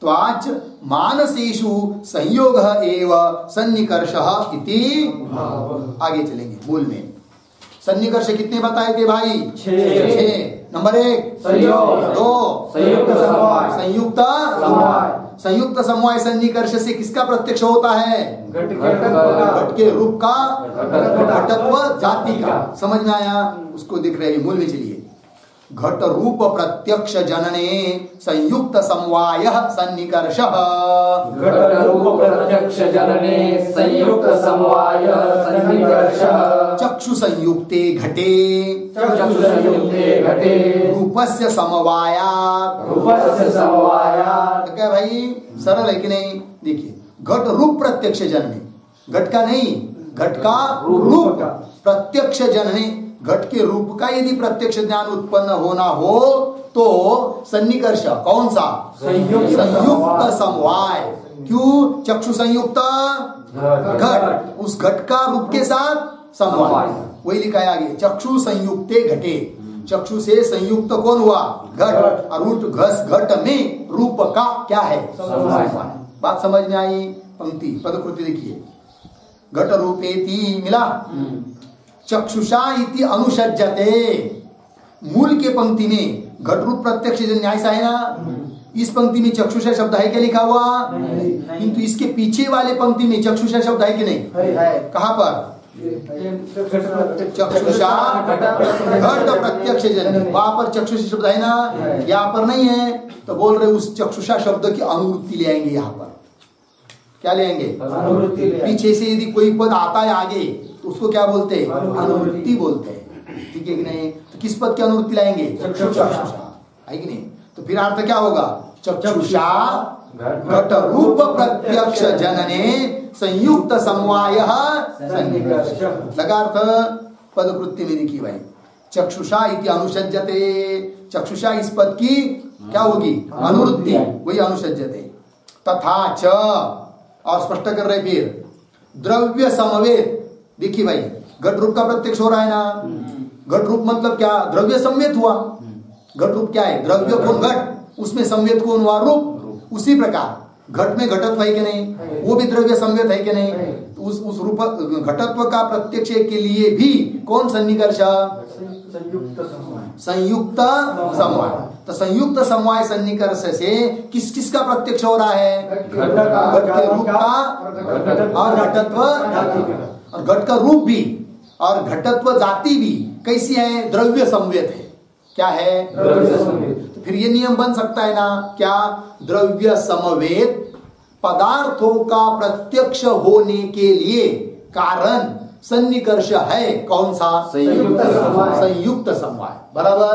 A: त्वाच मानसेषु संयोग एव सन्निकर्षः इति। आगे चलेंगे मूल में। सन्निकर्ष कितने बताए थे भाई? 6। नंबर 1 संयोग, 2 संयुक्त समवाय, संयुक्त समवाय सन्निकर्ष से किसका प्रत्यक्ष होता है?
C: घट
A: घट के रूप का, घटत्व जाति का। समझ में आया? उसको दिख रहे मूल में। चलिए, घट रूप प्रत्यक्ष जनने संयुक्त समवाय सन्निकर्ष।
B: घट रूप प्रत्यक्ष जनने संयुक्त समवाय सन्निकर्ष।
A: चक्षु संयुक्ते घटे
B: चक्षु संयुक्ते घटे
A: रूपस्य समवायात्।
B: रूपस्य समवायात्।
A: तो क्या भाई, सरल है कि नहीं? देखिए, घट रूप प्रत्यक्ष जनने, घट का नहीं, घट का रूप प्रत्यक्ष जनने, घट के रूप का यदि प्रत्यक्ष ज्ञान उत्पन्न होना हो तो सन्निकर्ष कौन सा? संयुक्त समवाय। क्यों? चक्षु संयुक्त घट, उस घट का रूप के साथ समवाय। वही लिखा है आगे, चक्षु संयुक्ते घटे। चक्षु से संयुक्त कौन हुआ? घट। और उस घट में रूप का क्या है? समवाय। बात समझ में आई? पंक्ति पदकृति देखिए, घट रूपेति मिला, चक्षुषा इति अनुसज्जते। मूल के पंक्ति में घट रूप प्रत्यक्ष न्याय सा है ना, इस पंक्ति में चक्षुषा शब्द है क्या लिखा हुआ? किंतु इसके पीछे वाले पंक्ति में चक्षुषा शब्द है कि नहीं? कहां पर? चक्षुषा घट प्रत्यक्ष जन्य, वहां पर चक्षुषा शब्द है ना, यहाँ पर नहीं है। तो बोल रहे उस चक्षुषा शब्द की अनुवृत्ति ले आएंगे। यहाँ पर क्या ले आएंगे? पीछे से यदि कोई पद आता है आगे तो उसको क्या बोलते हैं? अनुवृत्ति बोलते हैं। ठीक है कि नहीं? तो किस पद की अनुवृत्ति लाएंगे? चक्षुषा है कि नहीं? तो फिर अर्थ क्या होगा? चक्षुषा घट रूप प्रत्यक्ष जनने संयुक्त समवाय सन्निकर्ष। लगा अर्थ? पदकृति में देखिए भाई, चक्षुषा इति अनुसज्जते। चक्षुषा इस पद की क्या होगी? अनुवृत्ति, वही अनुसज्जते। तथा च, और स्पष्ट कर रहे फिर, द्रव्य समवेत। देखिए भाई, घट रूप का प्रत्यक्ष हो रहा है ना। घट रूप मतलब क्या? द्रव्य संवेत हुआ। घट रूप क्या है? द्रव्य कौन? घट, उसमें संवेत कौन हुआ? रूप। उसी प्रकार घट में घटत्व है कि नहीं? वो भी द्रव्य संवेत है कि नहीं? उस रूप घटत्व का प्रत्यक्ष के लिए भी कौन सन्निकर्ष? संयुक्त समवाय। तो संयुक्त समवाय सन्निकर्ष से किस किस का प्रत्यक्ष हो रहा है? घट के रूप का और घटत्व, और घट का रूप भी और घटत्व जाति भी कैसी है? द्रव्य संवेत है। क्या है? द्रव्य समवेत। तो फिर ये नियम बन सकता है ना, क्या? द्रव्य समवेत पदार्थों का प्रत्यक्ष होने के लिए कारण सन्निकर्ष है कौन सा? संयुक्त समवाय। बराबर।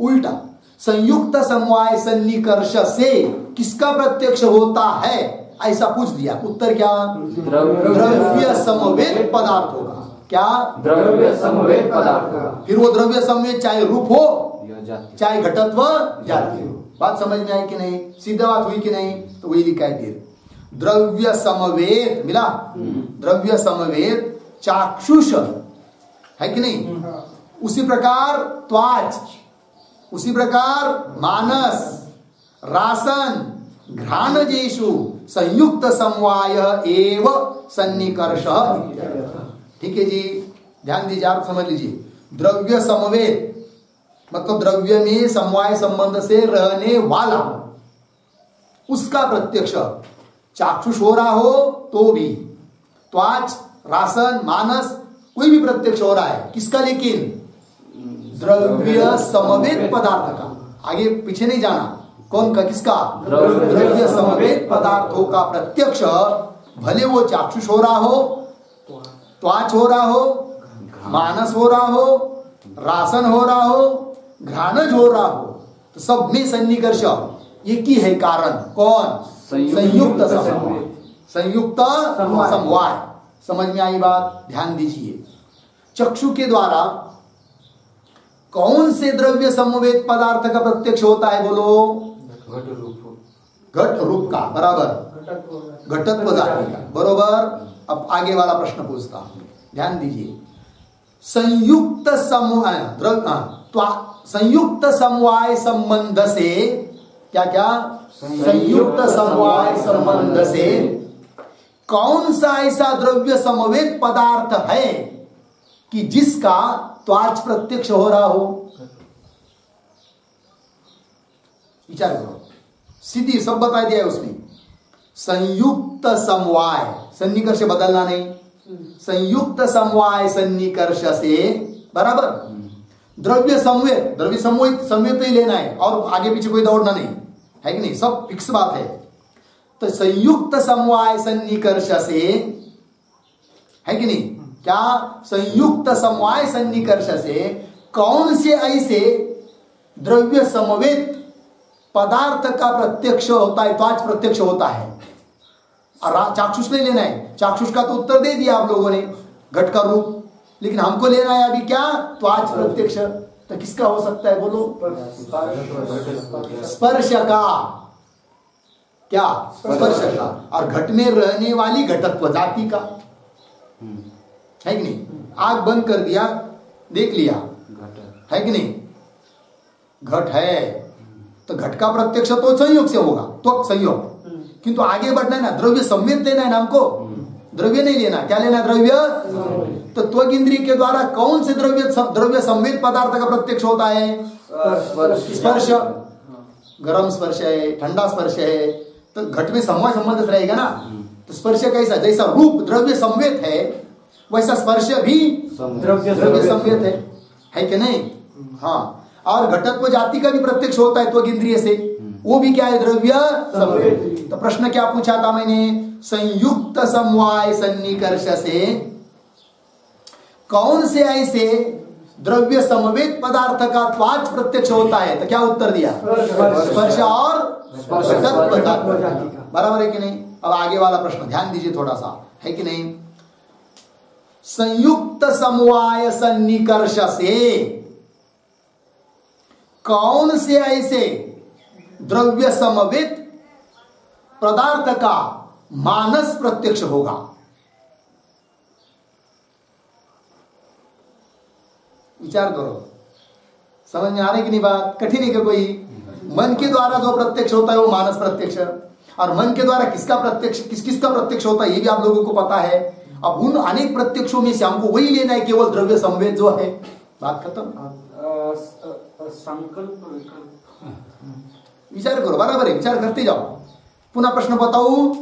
A: उल्टा, संयुक्त समवाय सन्निकर्ष से किसका प्रत्यक्ष होता है? ऐसा पूछ दिया। उत्तर क्या? द्रव्य समवेत पदार्थ होगा। क्या?
B: द्रव्य समवेत पदार्थ।
A: फिर वो द्रव्य समवेत चाहे रूप हो चाहे घटत्व जाति हो। बात समझ में आई कि नहीं? सीधा बात हुई कि नहीं? तो वही लिखा है फिर, द्रव्य समवेत मिला। द्रव्य समवेत चाक्षुष है कि नहीं? उसी प्रकार त्वाच, उसी प्रकार मानस, रासन, घ्राणजेषु संयुक्त समवाय एव सन्निकर्ष। ठीक है जी, ध्यान दीजिए, आप समझ लीजिए। द्रव्य समवेत मतलब द्रव्य में समवाय संबंध से रहने वाला, उसका प्रत्यक्ष चाक्षुष हो रहा हो तो भी, त्वाच, रासन, मानस, कोई भी प्रत्यक्ष हो रहा है किसका? लेकिन द्रव्य समवेत पदार्थ का। आगे पीछे नहीं जाना, कौन का? किसका? द्रव्य समवेत पदार्थों का प्रत्यक्ष, भले वो चाक्षुष हो रहा हो, त्वाच हो रहा हो, मानस हो रहा हो, रासन हो रहा हो, घ्राणज हो रहा हो, तो सब में सन्निकर्ष एक ही है कारण। कौन? संयुक्त समवाय। संयुक्त समवाय। समझ में आई बात? ध्यान दीजिए, चक्षु के द्वारा कौन से द्रव्य समवेत पदार्थ का प्रत्यक्ष होता है? बोलो। घट रूप का। बराबर। घटत्व जाति का। बरोबर। अब आगे वाला प्रश्न पूछता हूं, ध्यान दीजिए। संयुक्त संयुक्त समवाय संबंध से क्या क्या? संयुक्त समवाय संबंध से कौन सा ऐसा द्रव्य समवेत पदार्थ है कि जिसका त्वाच प्रत्यक्ष हो रहा हो? विचार करो, सीधी सब बता दिया है उसमें। संयुक्त समवाय, सन्निकर्ष बदलना नहीं, संयुक्त समवाय सन्निकर्ष से बराबर द्रव्य संवेद, द्रव्य संवेद ही लेना है और आगे पीछे कोई दौड़ना नहीं है कि नहीं, सब फिक्स बात है। तो संयुक्त समवाय सन्निकर्ष से है कि नहीं, क्या संयुक्त समवाय सन्निकर्ष से कौन से ऐसे द्रव्य समवेत पदार्थ का प्रत्यक्ष होता है, त्वाच प्रत्यक्ष होता है। और चाक्षुष नहीं लेना है, चाक्षुष का तो उत्तर दे दिया आप लोगों ने, घट का रूप, लेकिन हमको लेना है अभी क्या, त्वाच प्रत्यक्ष। तो किसका हो सकता है बोलो, स्पर्श का, क्या स्पर्श का, और घट में रहने वाली घटत्व जाति का, है कि नहीं। आग बंद कर दिया, देख लिया, है कि नहीं, घट है, तो घट का प्रत्यक्ष तो संयोग से होगा, तो संयोग, किंतु आगे बढ़ना है ना, द्रव्य संवेद लेना है ना हमको, द्रव्य नहीं लेना, क्या लेना, द्रव्य। तो त्वक इंद्रिय के द्वारा कौन से द्रव्य संवेद पदार्थ का प्रत्यक्ष होता है, स्पर्श, गरम स्पर्श है, ठंडा स्पर्श है, तो घट में समवाय संबंध रहेगा ना। तो स्पर्श कैसा, जैसा रूप द्रव्य संवेद है वैसा स्पर्श भी द्रव्य संवेद है कि नहीं। हाँ, और घटत्व जाति का भी प्रत्यक्ष होता है त्वक इंद्रिय से, वो भी क्या है, द्रव्य संवेद। तो प्रश्न क्या पूछा था मैंने, संयुक्त समवाय सन्निकर्ष से कौन से ऐसे द्रव्य समवेत पदार्थ का त्वाच प्रत्यक्ष होता है, तो क्या उत्तर दिया, स्पर्श और घटत्व जाति, बराबर है कि नहीं। अब आगे वाला प्रश्न ध्यान दीजिए थोड़ा सा, है कि नहीं। संयुक्त समवाय सन्निकर्ष से कौन से ऐसे द्रव्य समवेत पदार्थ का मानस प्रत्यक्ष होगा, विचार करो, समझ में आ रही कि नहीं बात, कठिन है क्या कोई। मन के द्वारा जो प्रत्यक्ष होता है वो मानस प्रत्यक्ष, और मन के द्वारा किसका प्रत्यक्ष, किसका प्रत्यक्ष होता है ये भी आप लोगों को पता है। अब उन अनेक प्रत्यक्षों में से हमको वही लेना है, केवल द्रव्य संवेद जो है, बात खत्म।
D: संकल्प
A: विचार करो, बराबर है, विचार करते जाओ। पुनः प्रश्न बताओ,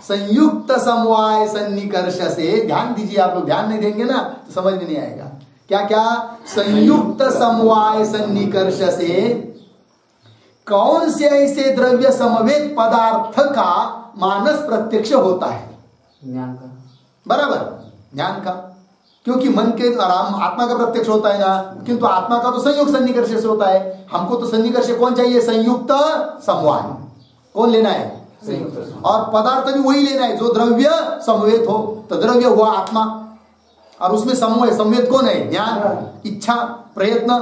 A: संयुक्त समवाय सन्निकर्ष से, ध्यान दीजिए आप लोग, ध्यान नहीं देंगे ना तो समझ में नहीं आएगा। क्या क्या, संयुक्त समवाय सन्निकर्ष से कौन से ऐसे द्रव्य समवेत पदार्थ का मानस प्रत्यक्ष होता है,
D: ज्ञान का,
A: बराबर, ज्ञान का, क्योंकि मन के आत्मा का प्रत्यक्ष होता है ना, किंतु आत्मा का तो संयोग सन्निकर्ष से होता है। हमको तो सन्निकर्ष कौन चाहिए, संयुक्त समवाय, कौन लेना है, संयुक्त, और पदार्थ भी वही लेना है जो द्रव्य समवेत हो। तो द्रव्य हुआ आत्मा, और उसमें समवाय संवेद कौन है, ज्ञान, इच्छा, प्रयत्न,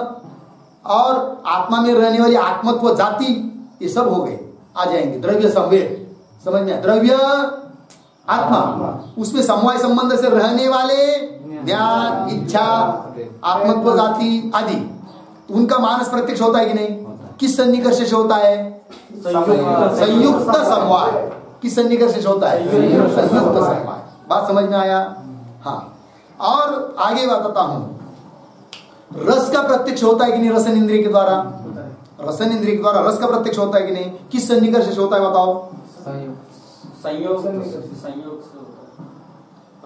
A: और आत्मा में रहने वाली आत्मत्व जाति, ये सब हो गए, आ जाएंगे द्रव्य संवेद, समझ में, द्रव्य आत्मा, उसमें समवाय संबंध से रहने वाले ज्ञान, इच्छा, आत्मत्व जाति आदि, उनका मानस प्रत्यक्ष होता है कि नहीं, किस सन्निकर्ष से होता है, संयुक्त समवाय, किस सन्निकर्ष से होता है, संयुक्त समवाय, बात समझ में आया। हाँ, और आगे बताता हूं, रस का प्रत्यक्ष होता है कि नहीं, रसन इंद्रिय के द्वारा, रसन इंद्रिय के द्वारा रस का प्रत्यक्ष होता है कि नहीं, किस सन्निकर्ष से होता है बताओ,
D: संयोग,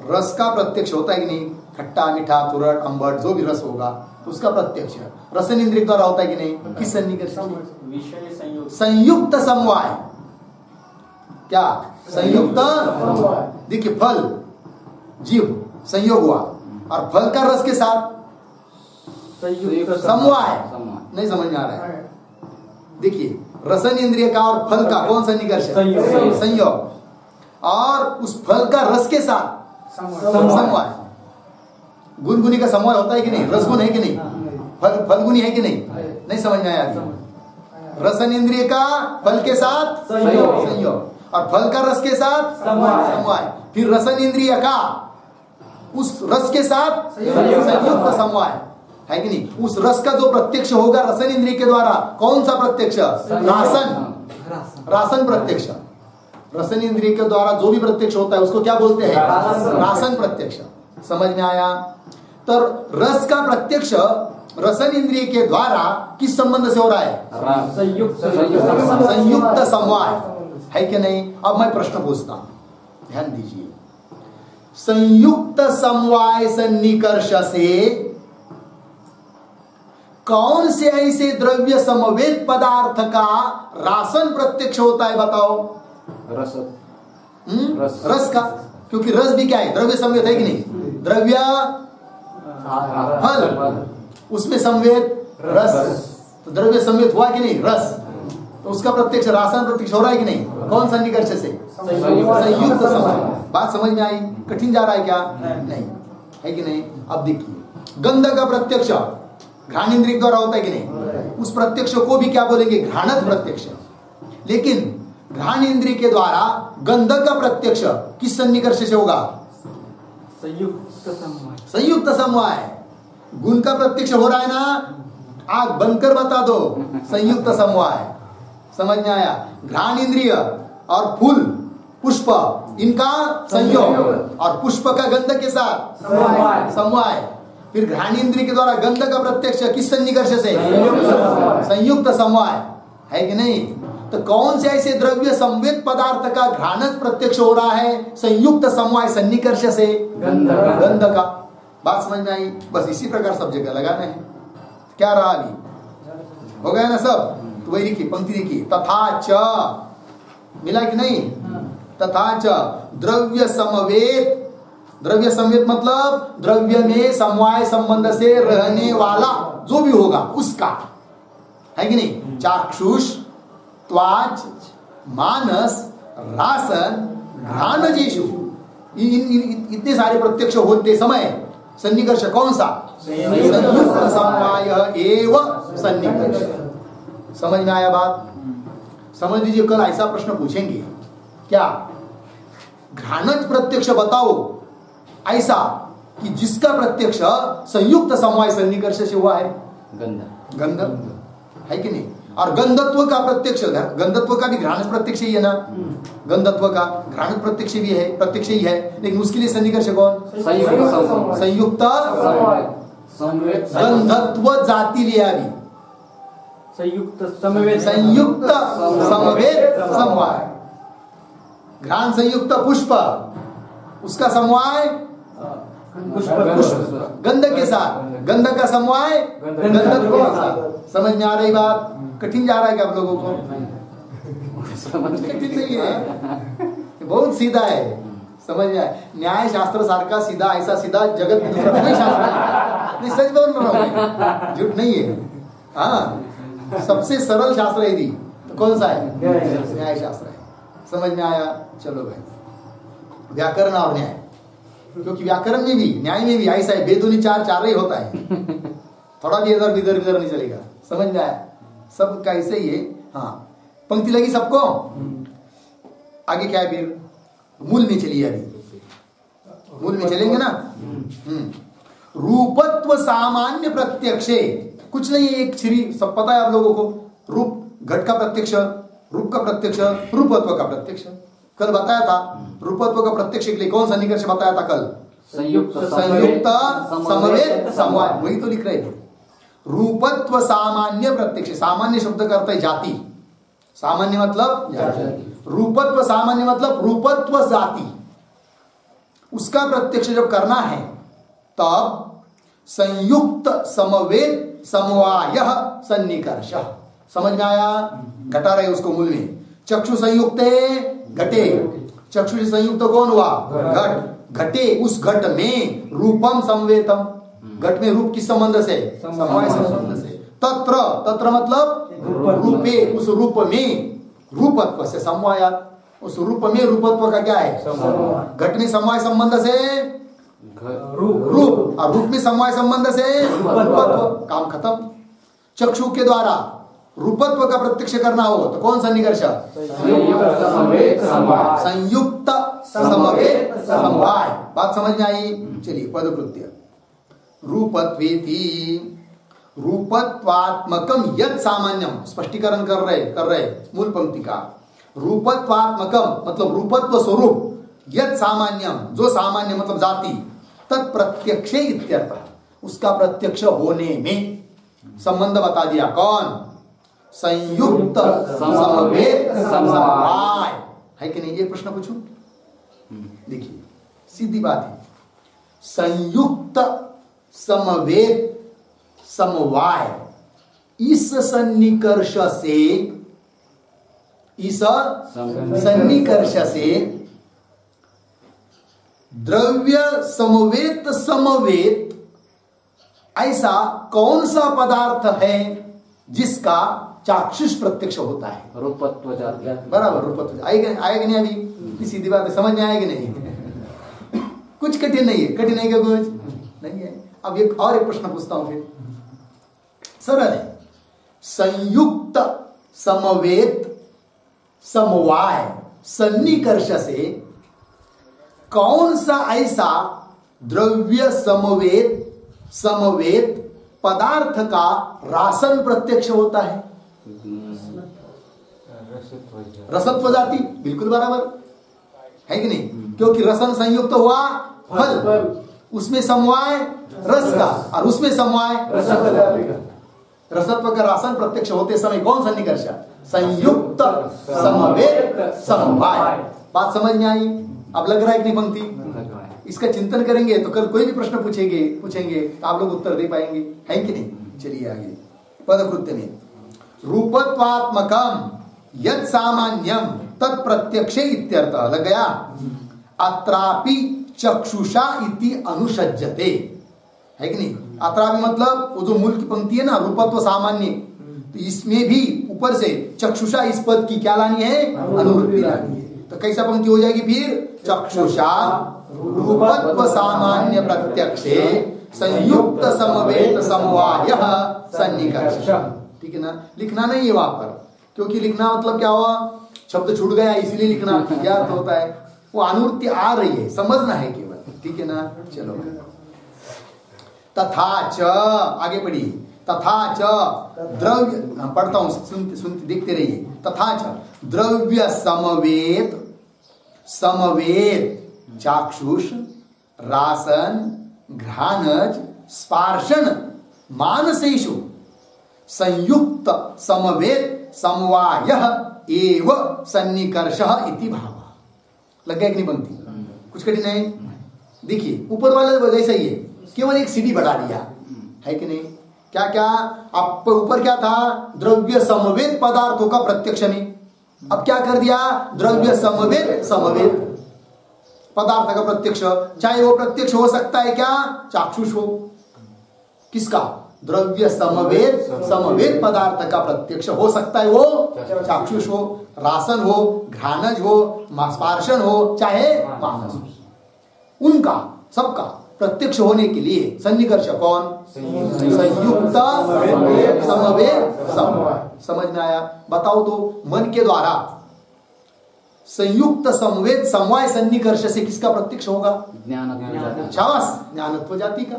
A: रस का प्रत्यक्ष होता है कि नहीं, खट्टा, मीठा, तुरट, अम्बट, जो भी रस होगा उसका प्रत्यक्ष रसन इंद्रिय द्वारा होता है कि नहीं, किस सन्निकर्ष,
D: विषय संयोग,
A: संयुक्त समवाय, क्या संयुक्त, देखिए फल, जीव संयोग हुआ, और फल का रस के साथ समवाय, नहीं समझ में आ रहा है। देखिए रसन इंद्रिय का और फल का कौन सन्निकर्ष, संयोग, और उस फल का रस के साथ समवाय, गुनगुनी का समवाय होता है कि नहीं, रसगुण है कि नहीं, फलगुनी है कि नहीं, नहीं समझ में आया। रसन इंद्रिय का फल के साथ संयोग, और फल का रस के साथ समवाय, फिर रसन इंद्रिय का उस रस के साथ संयुक्त समवाय, है कि नहीं। उस रस का जो प्रत्यक्ष होगा रसन इंद्रिय के द्वारा, कौन सा प्रत्यक्ष, रासन प्रत्यक्ष, रसन इंद्रिय के द्वारा जो भी प्रत्यक्ष होता है उसको क्या बोलते हैं, रासन प्रत्यक्ष, समझ में आया। तो रस का प्रत्यक्ष रसन इंद्रिय के द्वारा किस संबंध से हो रहा है, संयुक्त समवाय, है कि नहीं? अब मैं प्रश्न पूछता हूं, ध्यान दीजिए। संयुक्त समवाय सन्निकर्ष से कौन से ऐसे द्रव्य समवेत पदार्थ का रासन प्रत्यक्ष होता है? बताओ।
B: रस
A: रस का, क्योंकि रस भी क्या है? द्रव्य समवेत है कि नहीं? द्रव्य फल, उसमें समवेत रस, तो द्रव्य समवेत हुआ कि नहीं? रस, तो उसका प्रत्यक्ष रासन प्रत्यक्ष हो रहा है कि नहीं? कौन सन्निकर्ष से? संयुक्त समवाय। बात समझ में आई? कठिन जा रहा है क्या? नहीं, है कि नहीं? अब देखिए, गंध का प्रत्यक्ष घ्राण इंद्रिय द्वारा होता है कि नहीं? उस प्रत्यक्ष को भी क्या बोलेंगे? घ्राणत प्रत्यक्ष। लेकिन घ्राण इंद्रिय के द्वारा गंध का प्रत्यक्ष किस सन्निकर्ष से होगा?
D: संयुक्त समवाय।
A: संयुक्त समवाय। गुण का प्रत्यक्ष हो रहा है ना? आग बंद कर बता दो, संयुक्त समवाय। समझ में आया? घ्राण इंद्रिय और फूल पुष्प, इनका संयोग, और पुष्प का गंध के साथ समवाय। फिर घ्राण इंद्रिय के द्वारा गंध का प्रत्यक्ष किस सन्निकर्ष से? संयुक्त समवाय, है कि नहीं? तो कौन से ऐसे द्रव्य संवेद पदार्थ का घ्राणज प्रत्यक्ष हो रहा है? संयुक्त समवाय सन्निकर्ष से गंध का। बात समझ में आई? बस इसी प्रकार सब जगह लगाना है। क्या रहा अभी? हो गया ना सब? तो वही लिखिए, पंक्ति लिखिए, तथा च, मिला कि नहीं? तथा च द्रव्य समवेत। द्रव्य समवेत मतलब द्रव्य में समवाय संबंध से रहने वाला जो भी होगा उसका, है कि नहीं? चाक्षुष, त्वाच, मानस, रासन, घ्राणजेषु, इतने सारे प्रत्यक्ष होते समय सन्निकर्ष कौन सा? संयुक्त समवाय एव सन्निकर्ष। समझ में आया बात? समझ लीजिए, कल ऐसा प्रश्न पूछेंगे, क्या घ्राणज प्रत्यक्ष बताओ ऐसा कि जिसका प्रत्यक्ष संयुक्त समवाय सन्निकर्ष से हुआ है? गंध, है कि नहीं? और गंधत्व का प्रत्यक्ष, गंधत्व का भी घ्राण प्रत्यक्ष ही है ना? गंधत्व का घ्राण प्रत्यक्ष भी है, प्रत्यक्ष ही है, लेकिन उसके लिए सन्निकर्ष कौन? संयुक्त गंधत्व जाति लिया अभी,
D: संयुक्त समवेत,
A: संयुक्त समवेत समवाय। घ्राण संयुक्त पुष्प, उसका समवाय पुष्प गंध के साथ, गंध का समवाय गंधत्व के साथ। समझ में आ रही बात? कठिन जा रहा है क्या आप लोगों को? कठिन नहीं है, बहुत सीधा है। समझ में आया? न्याय शास्त्र सारखा सीधा, ऐसा सीधा जगत में दूसरा कोई शास्त्र नहीं। सच बोल रहा हूँ, झूठ नहीं है। हाँ, सबसे सरल शास्त्र यदि तो कौन सा है? न्याय शास्त्र है। समझ में आया? चलो भाई, व्याकरण और न्याय, क्योंकि व्याकरण में भी न्याय में भी ऐसा है, बेदुनी चार चार ही होता है, थोड़ा भी इधर इधर नहीं चलेगा। समझ में आया? सब कैसे ही है। हाँ, पंक्ति लगी सबको? आगे क्या है फिर? मूल में चलिए, अभी मूल में चलेंगे ना। रूपत्व सामान्य प्रत्यक्षे, कुछ नहीं है, एक श्री सब पता है आप लोगों को। रूप घट का प्रत्यक्ष, रूप का प्रत्यक्ष, रूपत्व का प्रत्यक्ष कल बताया था। रूपत्व का प्रत्यक्ष के लिए कौन सा निकर्ष बताया था कल?
B: संयुक्त
A: समवेत समवाय, वही तो लिख रहे थे। रूपत्व सामान्य प्रत्यक्ष, सामान्य शब्द का अर्थ है जाति, सामान्य मतलब जाति। रूपत्व सामान्य मतलब रूपत्व जाति, उसका प्रत्यक्ष जब करना है तब संयुक्त समवेत समवाय सन्निकर्ष। समझ में आया? घटा रहे उसको मूल में। चक्षु संयुक्त घटे, चक्षु से संयुक्त कौन हुआ? घट। घटे, उस घट में रूपम समवेतम, घट में रूप किस संबंध से? समवाय संबंध से। तत्र, तत्र मतलब रूपे, उस रूप में रूपत्व से समवायात, उस रूप में रूपत्व का क्या है? घट में समवाय संबंध से रूप, और रूप में समवाय संबंध से रूपत्व। काम खत्म। चक्षु के द्वारा रूपत्व का प्रत्यक्ष करना हो तो कौन सा निकर्ष? संयुक्त समवेत समवाय। बात समझ में आई? चलिए, पदकृत्य। रूपत्वेति रूपत्वात्मकम यत् सामान्यम, स्पष्टीकरण कर रहे मूल पंक्ति का। रूपत्वात्मकम मतलब रूपत्व स्वरूप, यत् सामान्यम जो सामान्य मतलब जाति, तत्प्रत्यक्षे इत्यर्थ, उसका प्रत्यक्ष होने में संबंध बता दिया। कौन? संयुक्त समवेत समवाय। है कि नहीं? ये प्रश्न पूछूं? देखिए सीधी बात है, संयुक्त समवेत समवाय इस सन्निकर्ष से, इस सन्निकर्ष से द्रव्य समवेत समवेत ऐसा कौन सा पदार्थ है जिसका चाक्षुष प्रत्यक्ष होता है?
B: रूपत्व जाती।
A: बराबर, रूपत्व। आएगा नहीं अभी? सीधी बात है, समझ में आएगी नहीं? कुछ कठिन नहीं है, कठिन है क्या कुछ? नहीं है। अब एक और एक प्रश्न पूछता हूं, फिर सरल है। संयुक्त समवेत समवाय सन्निकर्ष से कौन सा ऐसा द्रव्य समवेत समवेत पदार्थ का रासन प्रत्यक्ष होता है? रसत्व जाति, बिल्कुल बराबर है कि नहीं? क्योंकि रसन संयुक्त हुआ फल, उसमें समवाय रस का और उसमें समवाय रसत्व का रासन प्रत्यक्ष होते समय कौन सन्निकर्ष? संयुक्त समवेत समवाय। बात समझ में आई? अब लग रहा है कि नहीं पंक्ति? इसका चिंतन करेंगे तो कल कोई भी प्रश्न पूछेंगे तो आप लोग उत्तर दे पाएंगे, है कि नहीं? चलिए आगे पदकृत्य में, रूपत्वात्मकम यत् सामान्यम तत् प्रत्यक्षे इत्यर्थ। लग गया? अत्रापि चक्षुषा इति अनुसज्जते, है कि नहीं? अत्रापि मतलब वो जो मूल की पंक्ति है ना, रूपत्व सामान्य, तो इसमें भी ऊपर से चक्षुषा इस पद की क्या लानी है? अनुवृत्ति लानी है। तो कैसा पंक्ति हो जाएगी फिर? चक्षुषा रूपत्व सामान्य प्रत्यक्षे संयुक्त समवेत समवाय सन्निकर्ष। ठीक है ना? लिखना नहीं है वहां पर, क्योंकि लिखना मतलब क्या हुआ, शब्द छूट गया इसलिए लिखना क्या अर्थ होता है? वो अनुवृत्ति आ रही है, समझना है केवल। ठीक है ना? चलो, तथा च आगे पढ़िए। तथा च द्रव्य, पढ़ता हूं, सुनते देखते रहिए। तथा च द्रव्य समवेत समवेत चाक्षुष रासन घ्राणज स्पर्शन मानसेषु संयुक्त समवेत समवाय एव सन्निकर्ष इति भाव। लग गया कि नहीं पंक्ति? कुछ कठिन है? देखिए ऊपर वाले जैसा ही है, केवल एक सीढ़ी बढ़ा दिया, है कि नहीं? क्या क्या आप ऊपर क्या था? द्रव्य समवेत पदार्थों का प्रत्यक्ष में, अब क्या कर दिया? द्रव्य समवेत समवेत पदार्थ का प्रत्यक्ष। चाहे वो प्रत्यक्ष हो सकता है क्या? चाक्षुष हो। किसका? द्रव्य समवेत समवेत पदार्थ का प्रत्यक्ष हो सकता है वो चाक्षुष हो, रासन हो, घ्राणज हो, स्पर्शन हो, चाहे मानस हो। उनका सबका प्रत्यक्ष होने के लिए सन्निकर्ष कौन? संयुक्त समवेत समवाय। समझ में आया? बताओ तो, मन के द्वारा संयुक्त समवेत समवाय सन्निकर्ष से किसका प्रत्यक्ष होगा? शाबाश, ज्ञानत्व जाति का।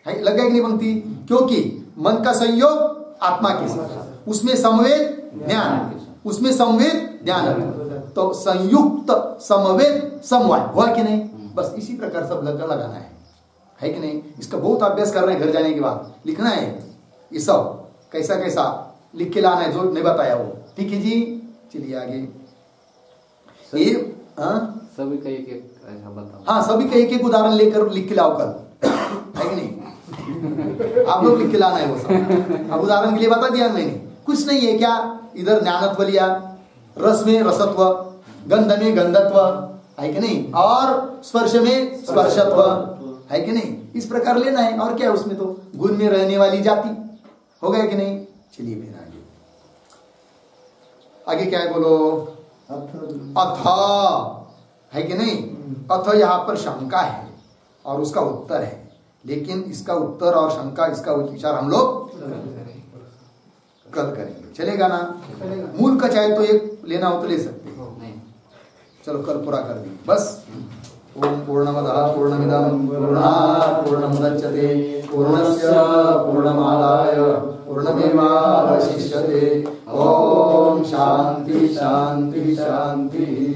A: है? लग गया कि नहीं पंक्ति? क्योंकि मन का संयोग आत्मा के साथ, उसमें समवेत ज्ञान, उसमें समवेत ज्ञानत्व, तो संयुक्त समवेत समवाय हुआ कि नहीं? बस इसी प्रकार सब लगाना है कि नहीं? इसका बहुत अभ्यास कर रहे हैं, घर जाने के बाद लिखना है ये सब, कैसा कैसा लिख के लाना है, जो नहीं बताया वो। ठीक है जी, चलिए आगे। ये
B: सभी का एक एक ऐसा बताओ।
A: हाँ, सभी का एक एक उदाहरण लेकर लिख के लाओ कल, है कि नहीं? आप लोग लिख के लाना है वो सब। अब उदाहरण के लिए बता दिया मैंने, कुछ नहीं है क्या? इधर ज्ञानत्व लिया, रस में रसत्व, गंध में गंधत्व, है कि नहीं? और स्पर्श में स्पर्शत्व, है कि नहीं? इस प्रकार लेना है। और क्या है उसमें? तो गुण में रहने वाली जाति हो गया कि नहीं? चलिए फिर आगे क्या है बोलो? अथ, है कि नहीं? अथ यहाँ पर शंका है और उसका उत्तर है, लेकिन इसका उत्तर और शंका, इसका विचार हम लोग कल करेंगे। चलेगा ना? मूल का चाहे तो एक लेना हो तो ले सकते हो, चलो कल पूरा कर देंगे बस। ओम पूर्णमदः पूर्णमिदं पूर्णात् पूर्णमुदच्यते पूर्णस्य पूर्णमादाय पूर्णमेवावशिष्यते। ओम शांति शांति शांति।